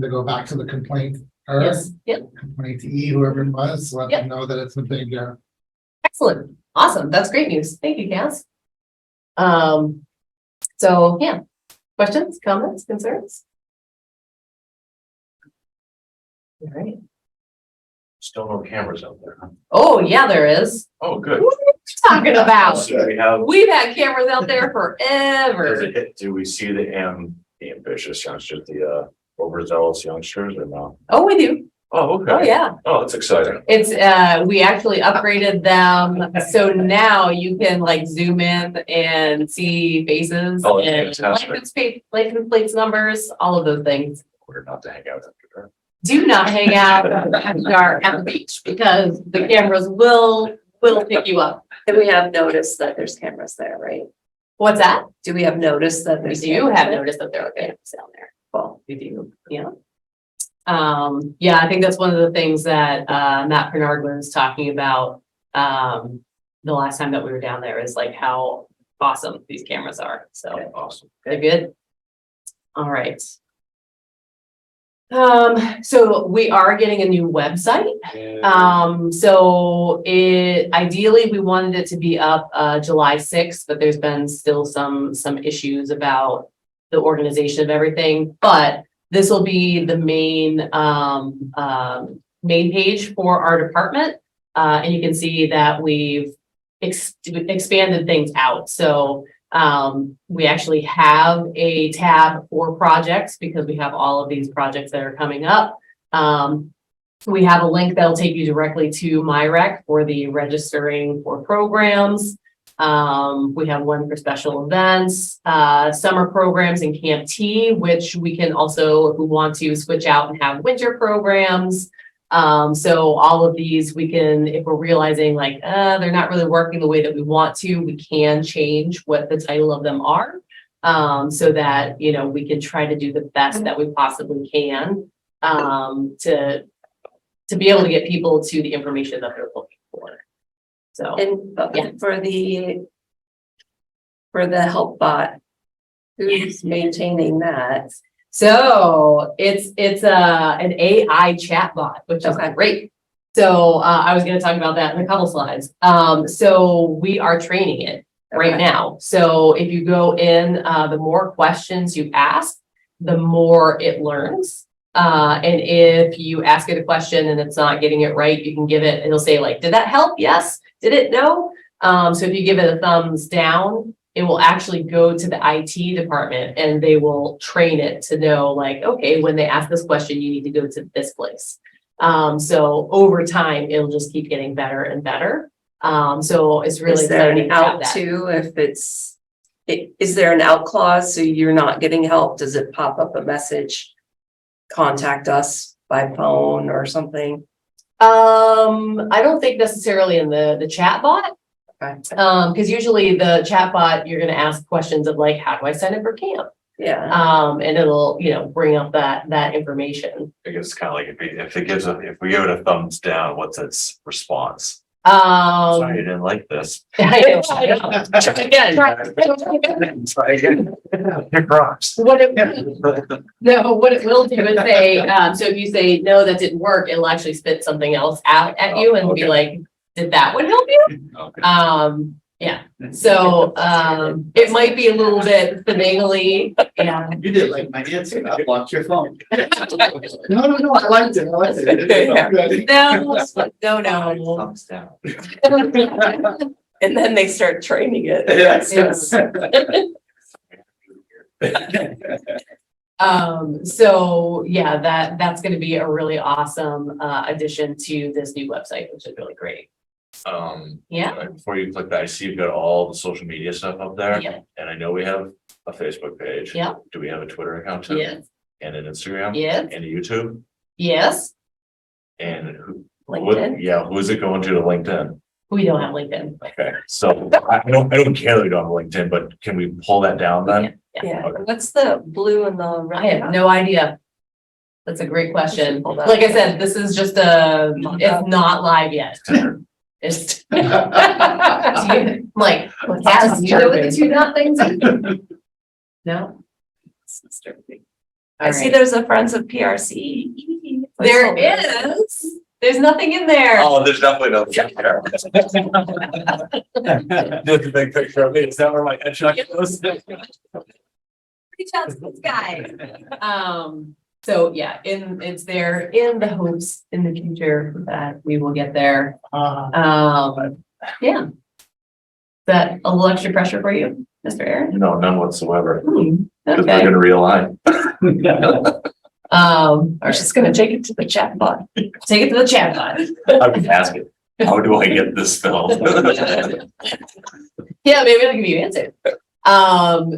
To go back to the complaint, or Yes. Yep. complaint to whoever it was, let them know that it's a big, Excellent. Awesome. That's great news. Thank you, Cass. So yeah, questions, comments, concerns? All right. Still no cameras out there, huh? Oh, yeah, there is. Oh, good. What are you talking about? So we have, We've had cameras out there does forever. it hit, do we see the ambitious youngsters, the overzealous youngsters or no? Oh, we do. Oh, okay. Oh, yeah. Oh, that's exciting. It's, we actually upgraded them. So now you can like zoom in and see faces Oh, and fantastic. license plates numbers, all of those things. We're not to hang out after dark. Do not hang out after dark at the beach because the cameras will pick you up. And we have noticed that there's cameras there, right? What's that? Do we have noticed that We there's? do cameras have there? noticed that there are cameras down there. Well, We do, yeah. Yeah, I think that's one of the things that Matt Bernard was talking about the last time that we were down there is like how awesome these cameras are. So Awesome. they're good. All right. So we are getting a new website. So ideally we wanted it to be up July 6th, but there's been still some issues about the organization of everything, but this will be the main page for our department. And you can see that we've expanded things out. So we actually have a tab for projects because we have all of these projects that are coming up. We have a link that'll take you directly to MyRec for the registering for programs. We have one for special events, summer programs and Camp T, which we can also, if we want to, switch out and have winter programs. So all of these we can, if we're realizing like, they're not really working the way that we want to, we can change what the title of them are. So that, you know, we can try to do the best that we possibly can, to be able to get people to the information that they're looking for. So, and Yeah. for the help bot, who's maintaining that? so it's an AI chatbot, which is Okay. great. So I was going to talk about that in a couple slides. So we are training it right Okay. now. So if you go in, the more questions you ask, the more it learns. And if you ask it a question and it's not getting it right, you can give it, it'll say like, did that help? Yes. Did it? No. So if you give it a thumbs down, it will actually go to the IT department and they will train it to know like, okay, when they ask this question, you need to go to this place. So over time, it'll just keep getting better and better. So it's really Is there exciting an to have out that. too, if it's, is there an out clause, so you're not getting help? Does it pop up a message? Contact us by phone or something? I don't think necessarily in the chat bot. Okay. Because usually the chat bot, you're gonna ask questions of like, how do I sign up for camp? Yeah, And it'll, you know, bring up that information. I guess it's kind of like if we give it a thumbs down, what's its response? Um, Sorry, you didn't like this. I know. Try again. Try again. Pick rocks. What it will do is say, so if you say, no, that didn't work, it'll actually spit something else out at you and be Okay. like, did that one help you? Okay. Yeah, so, it might be a little bit finagly, yeah. You did like my answer, I blocked your phone. No, I liked it, No. Thumbs down. and then they start training it. Yes. So yeah, that's gonna be a really awesome addition to this new website, which is really great. Yeah. Before you click that, I see you've got all the social media stuff up there. Yeah. And I know we have a Facebook page. Yeah. Do we have a Twitter account too? Yes, And an Instagram? yes, And a YouTube? Yes, And who, LinkedIn. yeah, who is it going to LinkedIn? we don't have LinkedIn. Okay, so I don't care that we don't have LinkedIn, but can we pull that down then? Yeah, Okay. what's the blue and the red? I have no idea. That's a great question. Hold on. Like I said, this is just it's not live yet. It's like, Taz, you know what the two dot things? No? I see there's a Friends of PRC. There is. There's nothing in there. Oh, there's definitely no. There's a big picture of me. Is that where my headshot goes? Reach out to this guy. So yeah, it's there in the hopes in the future that we will get there. Yeah. Is that a little extra pressure for you, Mr. Aaron? No, none whatsoever. Because we're Okay. gonna realign. We're just gonna take it to the chat bot. Take it to the chat bot. I've been asking, how do I get this filled? Yeah, maybe I'll give you an answer.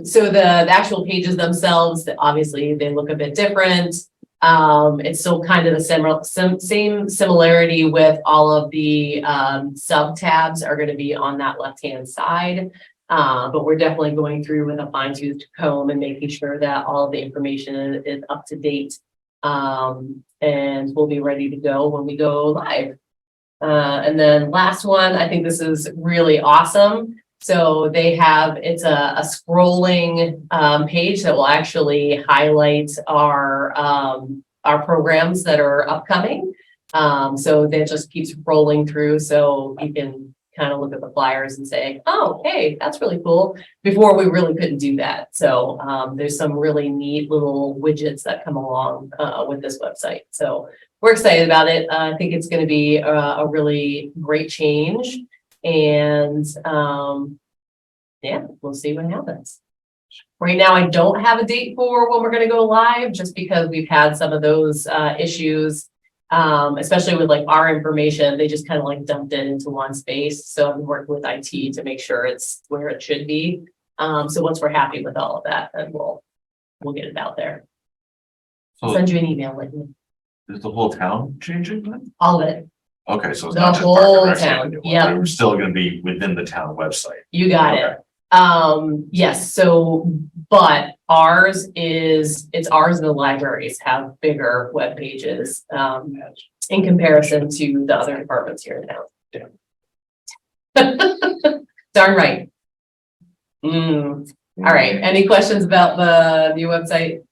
So the actual pages themselves, obviously they look a bit different. It's still kind of the same similarity with all of the sub tabs are going to be on that left-hand side. But we're definitely going through with a fine-tooth comb and making sure that all of the information is up to date. And we'll be ready to go when we go live. And then last one, I think this is really awesome. So they have, it's a scrolling page that will actually highlight our programs that are upcoming. So that just keeps rolling through. So you can kind of look at the flyers and say, oh, hey, that's really cool. Before we really couldn't do that. So there's some really neat little widgets that come along with this website. So we're excited about it. I think it's going to be a really great change. And yeah, we'll see what happens. Right now, I don't have a date for when we're going to go live, just because we've had some of those issues, especially with like our information. They just kind of like dumped it into one space. So I'm working with IT to make sure it's where it should be. So once we're happy with all of that, then we'll get it out there. I'll So send you an email with me. is the whole town changing then? All of it. Okay, so it's The not just whole Park and Rec town, anymore. yeah. We're still gonna be within the town website. You got it. Yes, so, but ours is, it's ours and the libraries have bigger web pages, in comparison to the other departments here in town. Darn right. All right, any questions about the new website?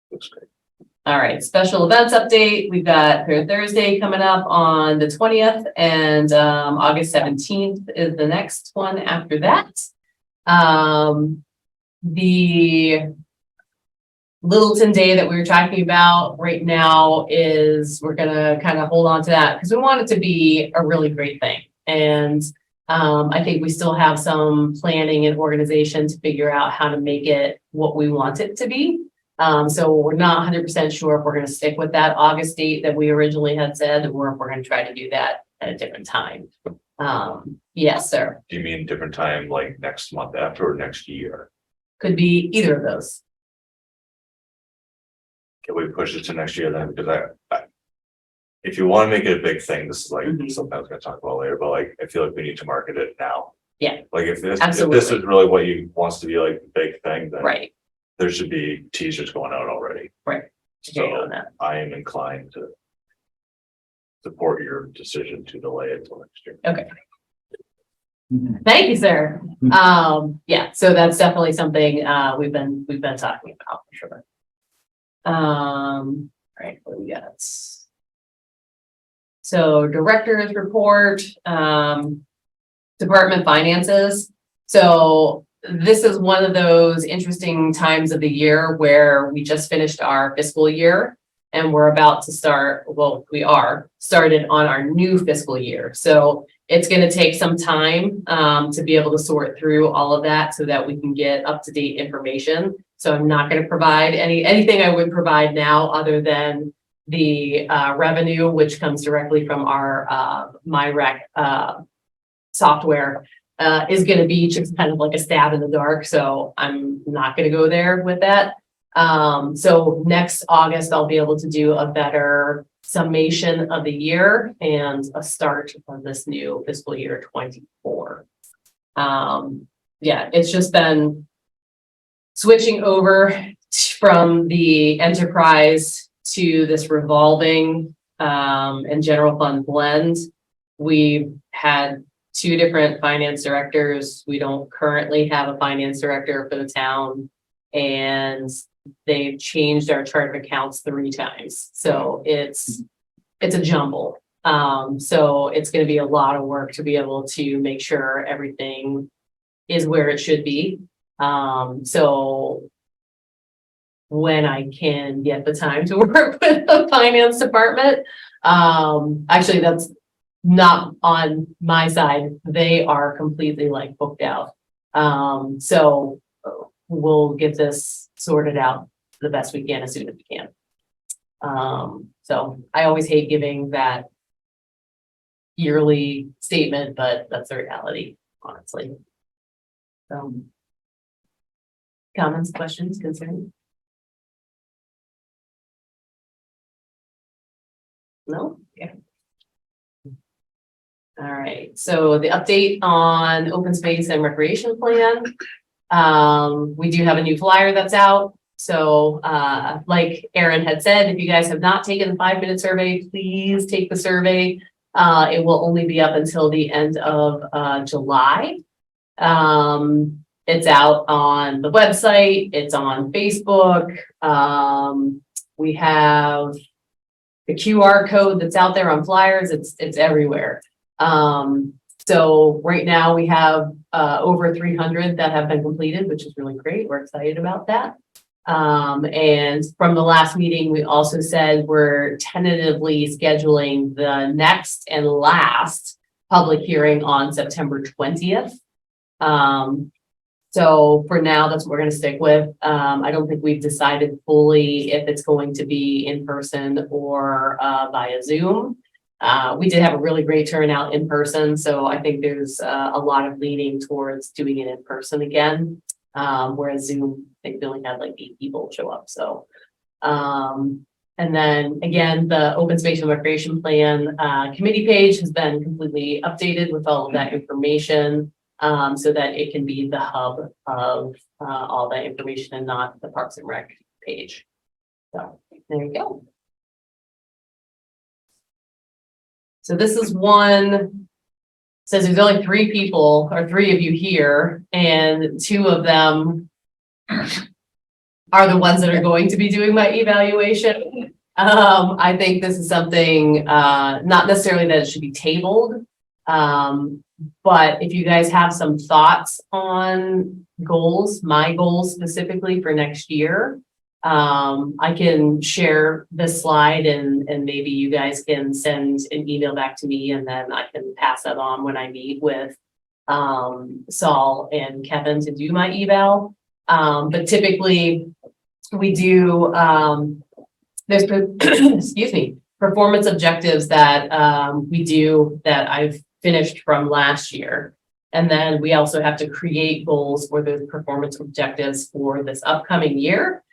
Looks great. All right, special events update. We've got Third Thursday coming up on the 20th, and August 17th is the next one after that. The Littleton Day that we were talking about right now is we're gonna kind of hold on to that because we want it to be a really great thing. And I think we still have some planning and organization to figure out how to make it what we want it to be. So we're not 100% sure if we're going to stick with that August date that we originally had said, or if we're going to try to do that at a different time. Yes, sir. Do you mean different time, like next month after or next year? Could be either of those. Can we push it to next year then? Because I if you want to make it a big thing, this is like something I was gonna talk about later, but like, I feel like we need to market it now. Yeah. Like if this Absolutely. is really what you wants to be like the big thing, then Right. there should be teasers going out already. Right. Hear you on So that. I am inclined to support your decision to delay it till next year. Okay. Thank you, sir. Yeah, so that's definitely something we've been talking about for sure. All right, what do we got? So director's report, department finances. So this is one of those interesting times of the year where we just finished our fiscal year and we're about to start, well, we are started on our new fiscal year. So it's going to take some time to be able to sort through all of that so that we can get up-to-date information. So I'm not going to provide anything I would provide now other than the revenue, which comes directly from our MyRec software, is going to be just kind of like a stab in the dark. So I'm not going to go there with that. So next August, I'll be able to do a better summation of the year and a start of this new fiscal year 24. Yeah, it's just been switching over from the enterprise to this revolving and general fund blend. We've had 2 different finance directors. We don't currently have a finance director for the town, and they've changed our chart of accounts 3 times. So it's a jumble. So it's going to be a lot of work to be able to make sure everything is where it should be. So when I can get the time to work with the finance department, actually that's not on my side. They are completely like booked out. So we'll get this sorted out the best we can as soon as we can. So I always hate giving that yearly statement, but that's the reality, honestly. So comments, questions, concerns? No? Okay. All right, so the update on open space and recreation plan. We do have a new flyer that's out. So like Aaron had said, if you guys have not taken the 5-minute survey, please take the survey. It will only be up until the end of July. It's out on the website, it's on Facebook. We have the QR code that's out there on flyers, it's everywhere. So right now we have over 300 that have been completed, which is really great. We're excited about that. And from the last meeting, we also said we're tentatively scheduling the next and last public hearing on September 20th. So for now, that's what we're going to stick with. I don't think we've decided fully if it's going to be in person or via Zoom. We did have a really great turnout in person, so I think there's a lot of leaning towards doing it in person again. Whereas Zoom, I think they only had like 8 people show up. So, and then again, the open space and recreation plan committee page has been completely updated with all of that information, so that it can be the hub of all that information and not the Parks and Rec page. So there you go. So this is one, says there's only 3 people or 3 of you here, and 2 of them are the ones that are going to be doing my evaluation. I think this is something, not necessarily that it should be tabled, but if you guys have some thoughts on goals, my goals specifically for next year, I can share this slide and maybe you guys can send an email back to me, and then I can pass that on when I meet with Saul and Kevin to do my eval. But typically we do, there's, excuse me, performance objectives that we do that I've finished from last year. And then we also have to create goals for those performance objectives for this upcoming year.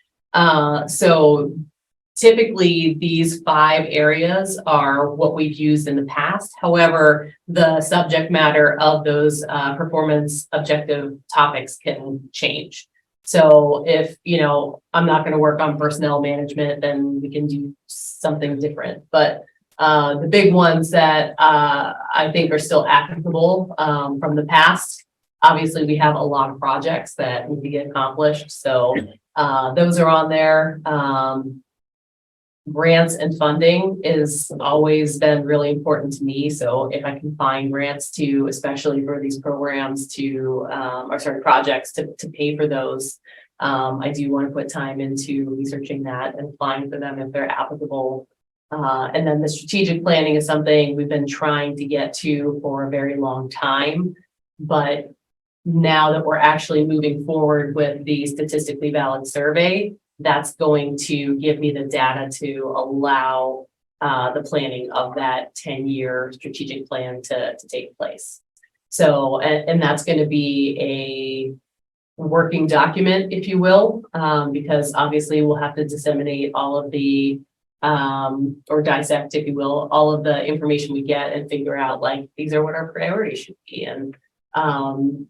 So typically these 5 areas are what we've used in the past. However, the subject matter of those performance objective topics can change. So if, you know, I'm not going to work on personnel management, then we can do something different. But the big ones that I think are still applicable from the past, obviously we have a lot of projects that need to get accomplished. So those are on there. Grants and funding is always been really important to me. So if I can find grants to, especially for these programs to, or sorry, projects to pay for those, I do want to put time into researching that and applying for them if they're applicable. And then the strategic planning is something we've been trying to get to for a very long time, but now that we're actually moving forward with the statistically valid survey, that's going to give me the data to allow the planning of that 10-year strategic plan to take place. So, and that's going to be working document, if you will, because obviously we'll have to disseminate all of the or dissect, if you will, all of the information we get and figure out like, these are what our priorities should be. And,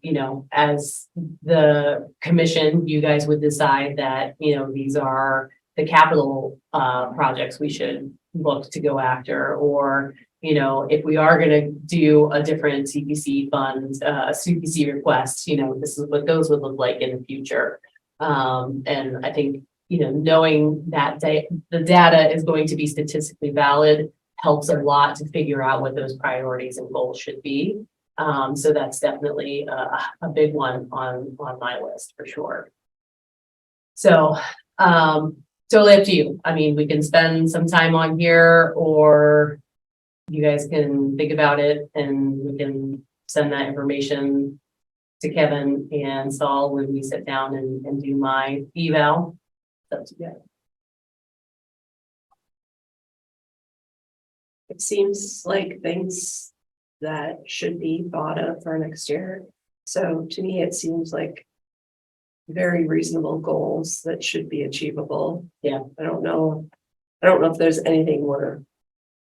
you know, as the commission, you guys would decide that, you know, these are the capital projects we should look to go after, or, you know, if we are gonna do a different CPC fund, a CPC request, you know, this is what those would look like in the future. And I think, you know, knowing that the data is going to be statistically valid helps a lot to figure out what those priorities and goals should be. So that's definitely a big one on my list for sure. So, totally up to you. I mean, we can spend some time on here, or you guys can think about it and we can send that information to Kevin and Saul when we sit down and do my eval. That's good. It seems like things that should be thought of for next year. So to me, it seems like very reasonable goals that should be achievable. Yeah. I don't know if there's anything we're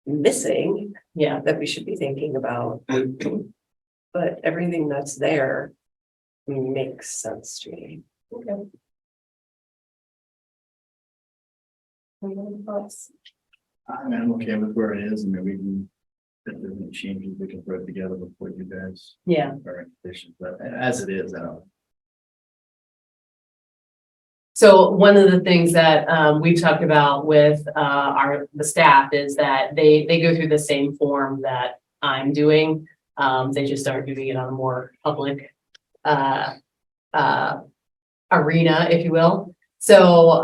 missing Yeah, that we should be thinking about. But everything that's there makes sense to me. okay. Any other thoughts? I mean, I'm okay with where it is, and maybe we can, if there's any changes, we can put it together before you guys. Yeah. Our recommendations, but as it is, I don't. So one of the things that we've talked about with the staff is that they go through the same form that I'm doing. They just start doing it on a more public arena, if you will. So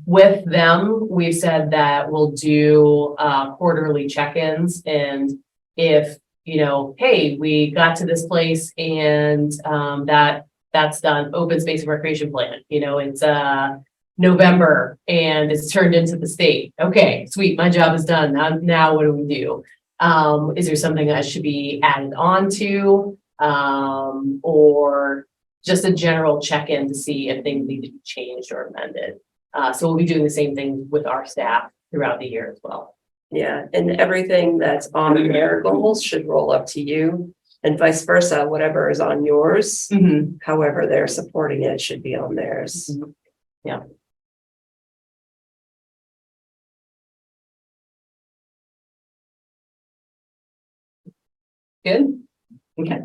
with them, we've said that we'll do quarterly check-ins, and if, you know, hey, we got to this place and that's done, open space and recreation plan, you know, it's November and it's turned into the state. Okay, sweet, my job is done. Now what do we do? Is there something that should be added on to, or just a general check-in to see if things need to be changed or amended? So we'll be doing the same thing with our staff throughout the year as well. Yeah, and everything that's on their goals should roll up to you, and vice versa, whatever is on yours, however they're supporting it should be on theirs. Yeah. Good? Okay.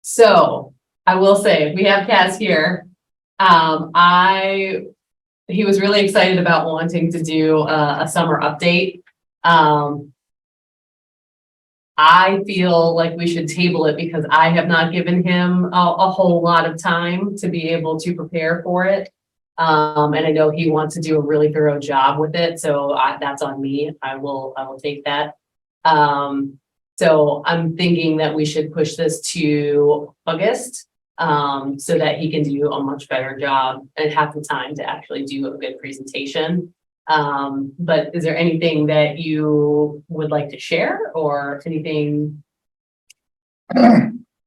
So I will say, we have Kaz here. He was really excited about wanting to do a summer update. I feel like we should table it because I have not given him a whole lot of time to be able to prepare for it. And I know he wants to do a really thorough job with it, so that's on me. I will take that. So I'm thinking that we should push this to August, so that he can do a much better job and have the time to actually do a good presentation. But is there anything that you would like to share, or anything?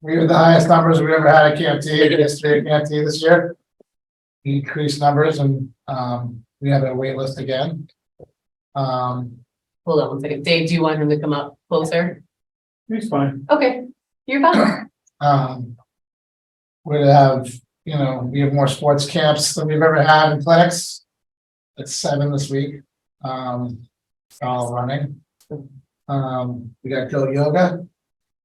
We had the highest numbers we ever had at Camp T, yesterday at Camp T this year. Increased numbers, and we have a wait list again. Hold on one second. Dave, do you want him to come up closer? It's fine. Okay, you're fine. We have, you know, we have more sports camps than we've ever had in clinics. It's 7 this week. All running. We got Go Yoga.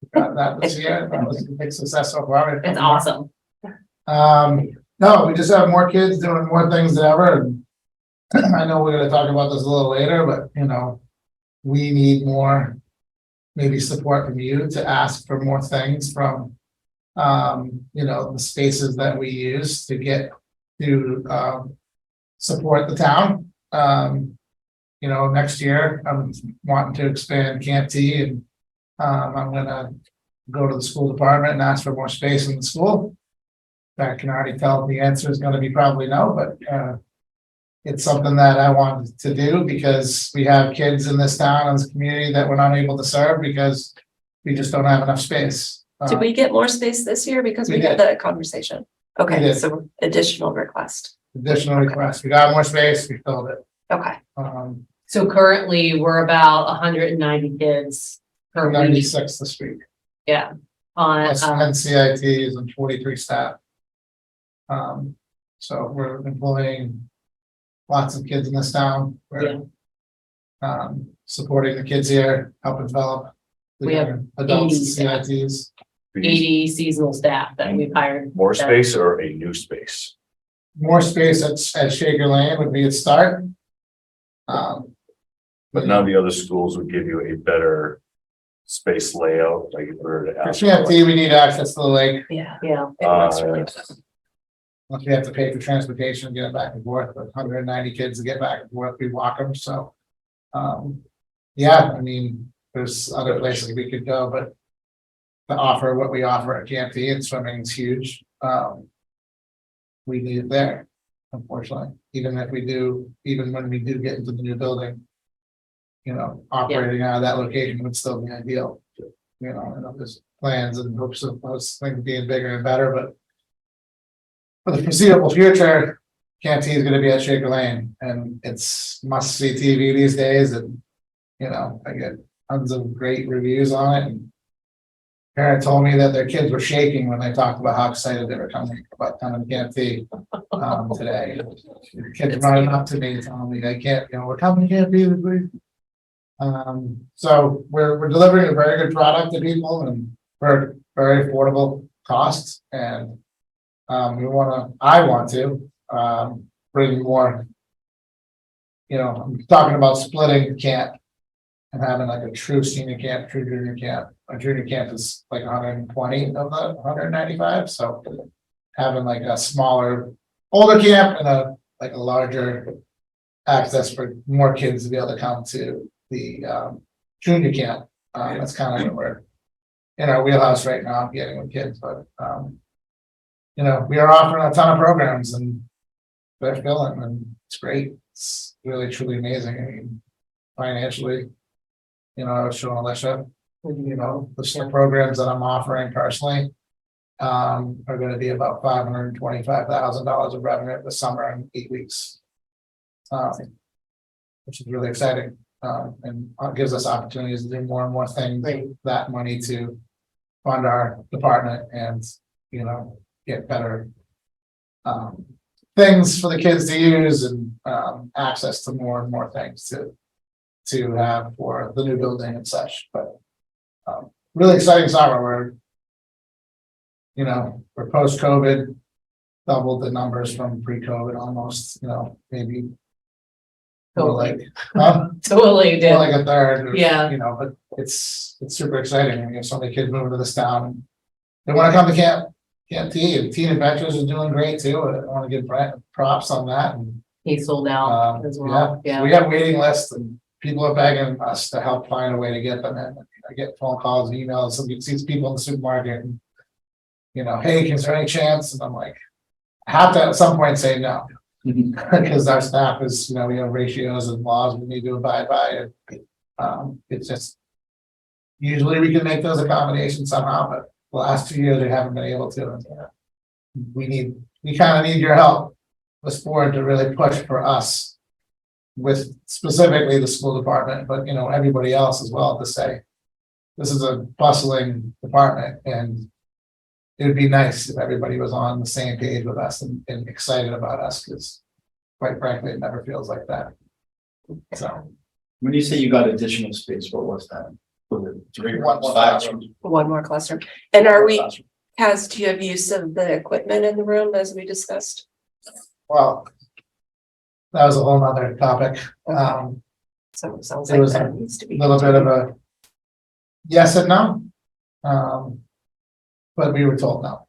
We got that this year. That was a big success so far. It's awesome. No, we just have more kids doing more things than ever. And I know we're gonna talk about this a little later, but you know, we need more maybe support from you to ask for more things from you know, the spaces that we use to get to support the town. You know, next year I'm wanting to expand Camp T, and I'm gonna go to the school department and ask for more space in the school. I can already tell the answer is gonna be probably no, but it's something that I want to do because we have kids in this town and this community that we're not able to serve because we just don't have enough space. Did we get more space this year? Because we We had did. that conversation. We Okay, did. so additional request. Additional requests, we got more space, we filled it. Okay, So currently, we're about 190 kids per week. 96 this week. Yeah. On, Plus 10 CITs and 43 staff. So we're employing lots of kids in this town. We're supporting the kids here, helping develop the We have young adults 80 staff. and CITs. 80 seasonal staff that we've hired. More space or a new space? More space at Shaker Lane would be a start. But none of the other schools would give you a better space layout, like if we were to For ask. CIT, we need access to the lake. yeah. Yeah. It looks really good. Unless we have to pay for transportation, get back and forth, but 190 kids to get back and forth, we walk them, so. Yeah, I mean, there's other places we could go, but. To offer what we offer at Camp T and swimming is huge. We need it there, unfortunately, even when we do get into the new building. You know, operating out of that location would still be ideal. You know, I know there's plans and hopes of those things being bigger and better, but. For the foreseeable future, Camp T is gonna be at Shaker Lane, and it's must-see TV these days, and, you know, I get tons of great reviews on it, and. Parent told me that their kids were shaking when they talked about how excited they were coming to Camp T, today. Kids running up to me telling me they can't, you know, we're coming to Camp T this week. So we're delivering a very good product to people and for very affordable costs, and. I want to, bring more. You know, I'm talking about splitting camp. And having like a true senior camp, true junior camp. A junior camp is like 120 of the 195, so. Having like a smaller, older camp and a larger. Access for more kids to be able to come to the junior camp. That's kind of what we're. In our wheelhouse right now, getting with kids, but you know, we are offering a ton of programs and they're filling, and it's great. It's really truly amazing. I mean, financially, you know, I was showing Alicia, you know, the sort of programs that I'm offering personally are going to be about $525,000 of revenue this summer in 8 weeks, which is really exciting, and gives us opportunities to do more and more things. Right. That money to fund our department and, you know, get better things for the kids to use and access to more and more things to have for the new building and such. But really exciting summer. We're post-COVID, doubled the numbers from pre-COVID almost, you know, maybe more like Totally more did. like a third, or, Yeah. you know, but it's super exciting. And we have so many kids moving to this town and they want to come to Camp T, and Teen Adventures is doing great too. I want to give Brent props on that. And He sold out as well. yeah, Yeah. we have waiting lists and people are begging us to help find a way to get them in. I get phone calls, emails, some sees people in the supermarket and, you know, hey, is there any chance? And I'm like, I have to at some point say no. Because our staff is, you know, we have ratios and laws we need to abide by. And it's just usually we can make those accommodations somehow, but the last 2 years we haven't been able to. And, we kind of need your help, this board, to really push for us with specifically the school department, but you know, everybody else as well, to say this is a bustling department and it would be nice if everybody was on the same page with us and excited about us, because quite frankly, it never feels like that. So When you say you got additional space, what was that? Was it 3 One rooms, more 5 classroom. rooms? One more classroom. And are we, Classroom. Kaz, do you have use of the equipment in the room as we discussed? well, that was a whole nother topic. So it sounds It like was that needs to be. A little bit of a yes and no. But we were told no.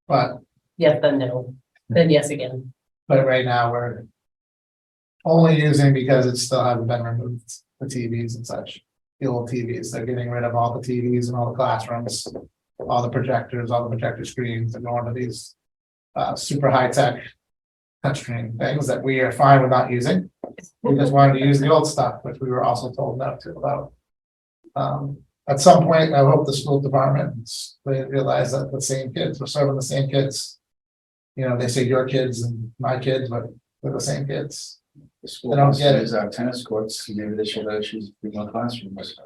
But Yes, then no. Then yes again. right now we're only using because it still hasn't been removed, the TVs and such. The old TVs, they're getting rid of all the TVs in all the classrooms, all the projectors, all the projector screens, and going to these super high-tech touchscreen things that we are fine with not using. We just wanted to use the old stuff, which we were also told no to about. at some point, I hope the school departments, they realize that the same kids, we're serving the same kids. You know, they say your kids and my kids, but they're the same kids. The school I don't get it. is our tennis courts, maybe they should choose female classrooms.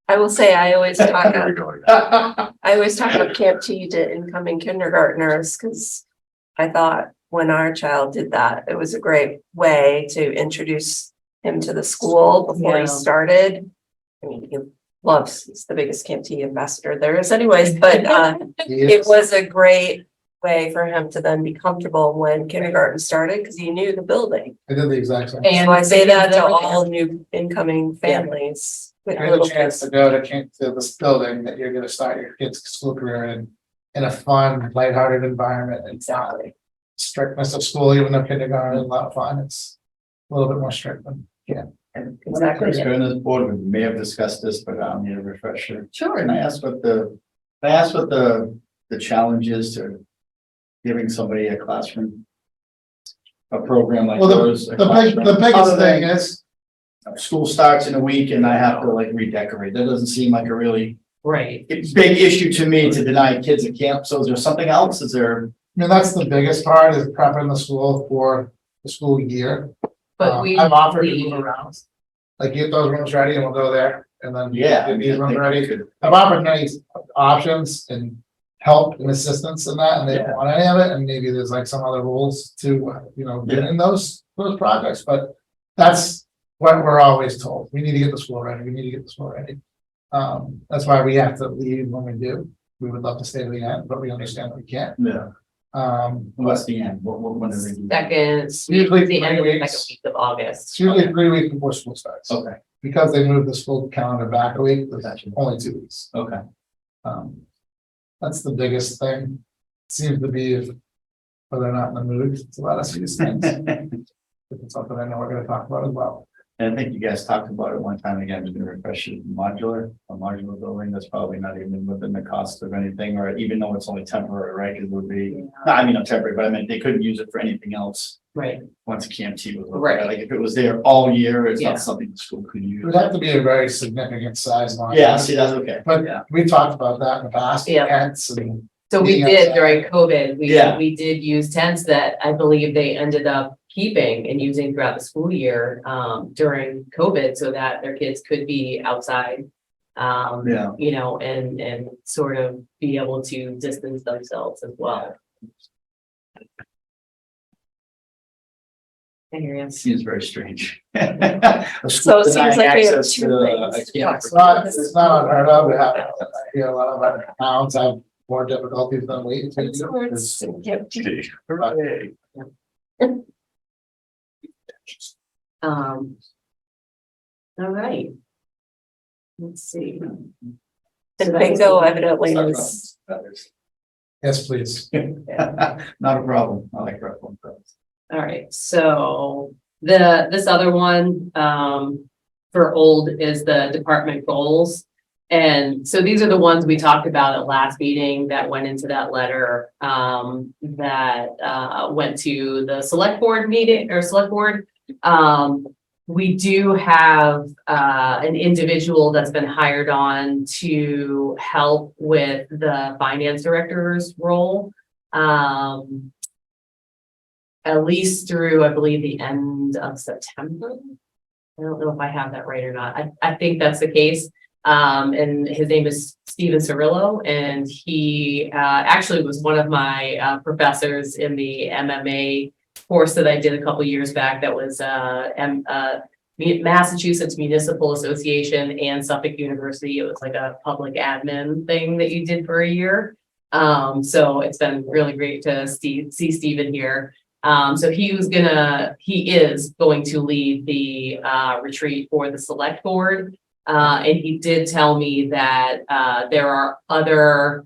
I will say, I always talk, There we go. I always talk about Camp T to incoming kindergartners, because I thought when our child did that, it was a great way to introduce him to the school before Yeah. he started. I mean, he's the biggest Camp T ambassador there is anyways, but it was a great way for him to then be comfortable when kindergarten started, because he knew the building. I did the exact same. And So I say that to over there. all new incoming families with You get a little chance kids. to go to this building that you're gonna start your kid's school career in a fun, lighthearted environment. It's not Exactly. strictness of school, even though kindergarten is a lot of fun, it's a little bit more strict than, yeah. And Exactly. During this board, we may have discussed this, but I'll need a refresher. Sure. Can I ask what the challenge is to giving somebody a classroom? A program like Well, yours? the biggest thing is, School starts in a week and I have to like redecorate. That doesn't seem like a really Right. big issue to me to deny kids at camp. So is there something else? Is there? I mean, that's the biggest part is prepping the school for the school year. But we. I've offered to we- move around. Like get those rooms ready and we'll go there and then. Yeah. Get these rooms ready. Could. I've offered many options and help and assistance in that, and they don't Yeah. want any of it, and maybe there's like some other rules to, you know, get in those projects, but that's what we're always told, we need to get the school ready, we need to get the school ready. That's why we have to leave when we do, we would love to stay to the end, but we understand that we can't. Yeah. What's the end? When are they? Second, Usually the end of the 3 weeks. second week of August. It's usually 3 weeks before school starts, Okay, because they moved the school calendar back a week, there's Gotcha. only 2 weeks. okay. That's the biggest thing, seems to be if whether or not in the mood to let us use things. It's something I know we're gonna talk about as well. And I think you guys talked about it one time again, just gonna refresh it, a modular building, that's probably not even within the cost of anything, or even though it's only temporary, right? It would be, no, I mean, not temporary, but I mean, they couldn't use it for anything else Right. once Camp T was. over. Right. Like if it was there all year, it's Yeah. not something the school could It use. would have to be a very significant size line. Yeah, see, that's okay. But Yeah. we talked about that in the past, Yeah. tents and, So we Being did outside. during COVID, Yeah. we did use tents that I believe they ended up keeping and using throughout the school year, during COVID so that their kids could be outside. Yeah. You know, and sort of be able to distance themselves as well. I hear you. Seems very strange. So it seems like we have two things to talk it's not unheard of, we have, I hear a lot of other towns have more difficulties than we do. It's- Hooray. All right. Let's see. And bingo evidently is, Yes, please. Not a problem. I like reference. All right, so this other one, for old is the department goals. And so these are the ones we talked about at last meeting that went into that letter, that, went to the select board meeting or select board. We do have, an individual that's been hired on to help with the finance director's role. At least through, I believe, the end of September. I don't know if I have that right or not. I think that's the case. And his name is Steven Cirillo, and he actually was one of my professors in the MMA course that I did a couple years back. That was Massachusetts Municipal Association and Suffolk University. It was like a public admin thing that you did for a year. So it's been really great to see Steven here. So he is going to lead the retreat for the select board. And he did tell me that there are other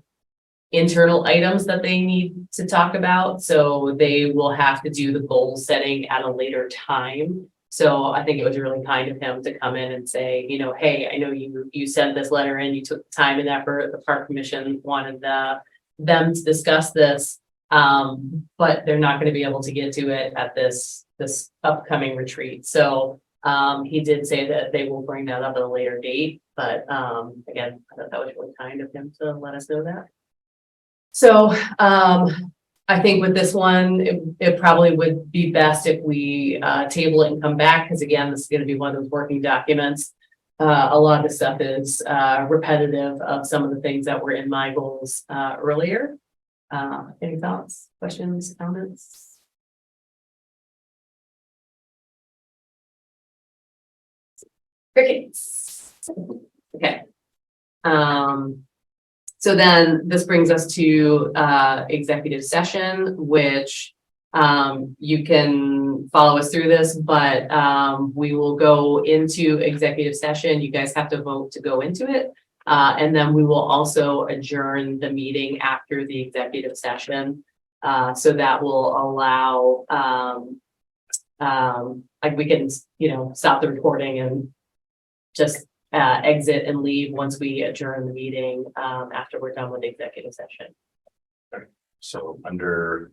internal items that they need to talk about. So they will have to do the goal setting at a later time. So I think it was really kind of him to come in and say, you know, hey, I know you sent this letter in, you took the time and effort, the park commission wanted them to discuss this. But they're not going to be able to get to it at this upcoming retreat. So He did say that they will bring that up at a later date, but, again, I thought that was really kind of him to let us know that. So, I think with this one, it probably would be best if we, table it and come back, because again, this is gonna be one of those working documents. A lot of the stuff is, repetitive of some of the things that were in my goals, earlier. Any thoughts, questions, comments? Crickets. Okay. So then this brings us to executive session, which you can follow us through this, but we will go into executive session. You guys have to vote to go into it. And then we will also adjourn the meeting after the executive session. So that will allow like we can, stop the recording and just exit and leave once we adjourn the meeting after we're done with the executive session. So under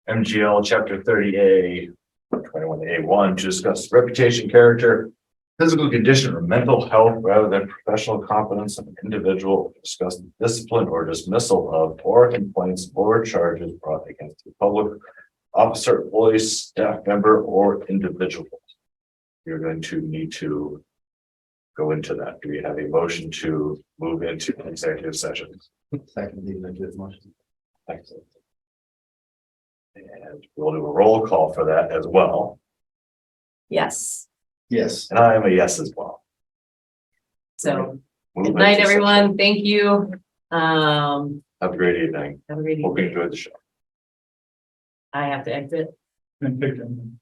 MGL chapter 30A, 21A1, to discuss reputation, character, physical condition, or mental health rather than professional competence of an individual, discuss discipline or dismissal of or complaints or charges brought against the public officer, employee, staff member, or individual. You're going to need to go into that. Do we have a motion to move into executive session? Second, the executive motion. Thanks. And we'll do a roll call for that as well. Yes. Yes. And I am a yes as well. So Move good night, into session. everyone. Thank you. Have Have a great evening. a great Hope you evening. enjoyed the show. I have to exit. And pick them.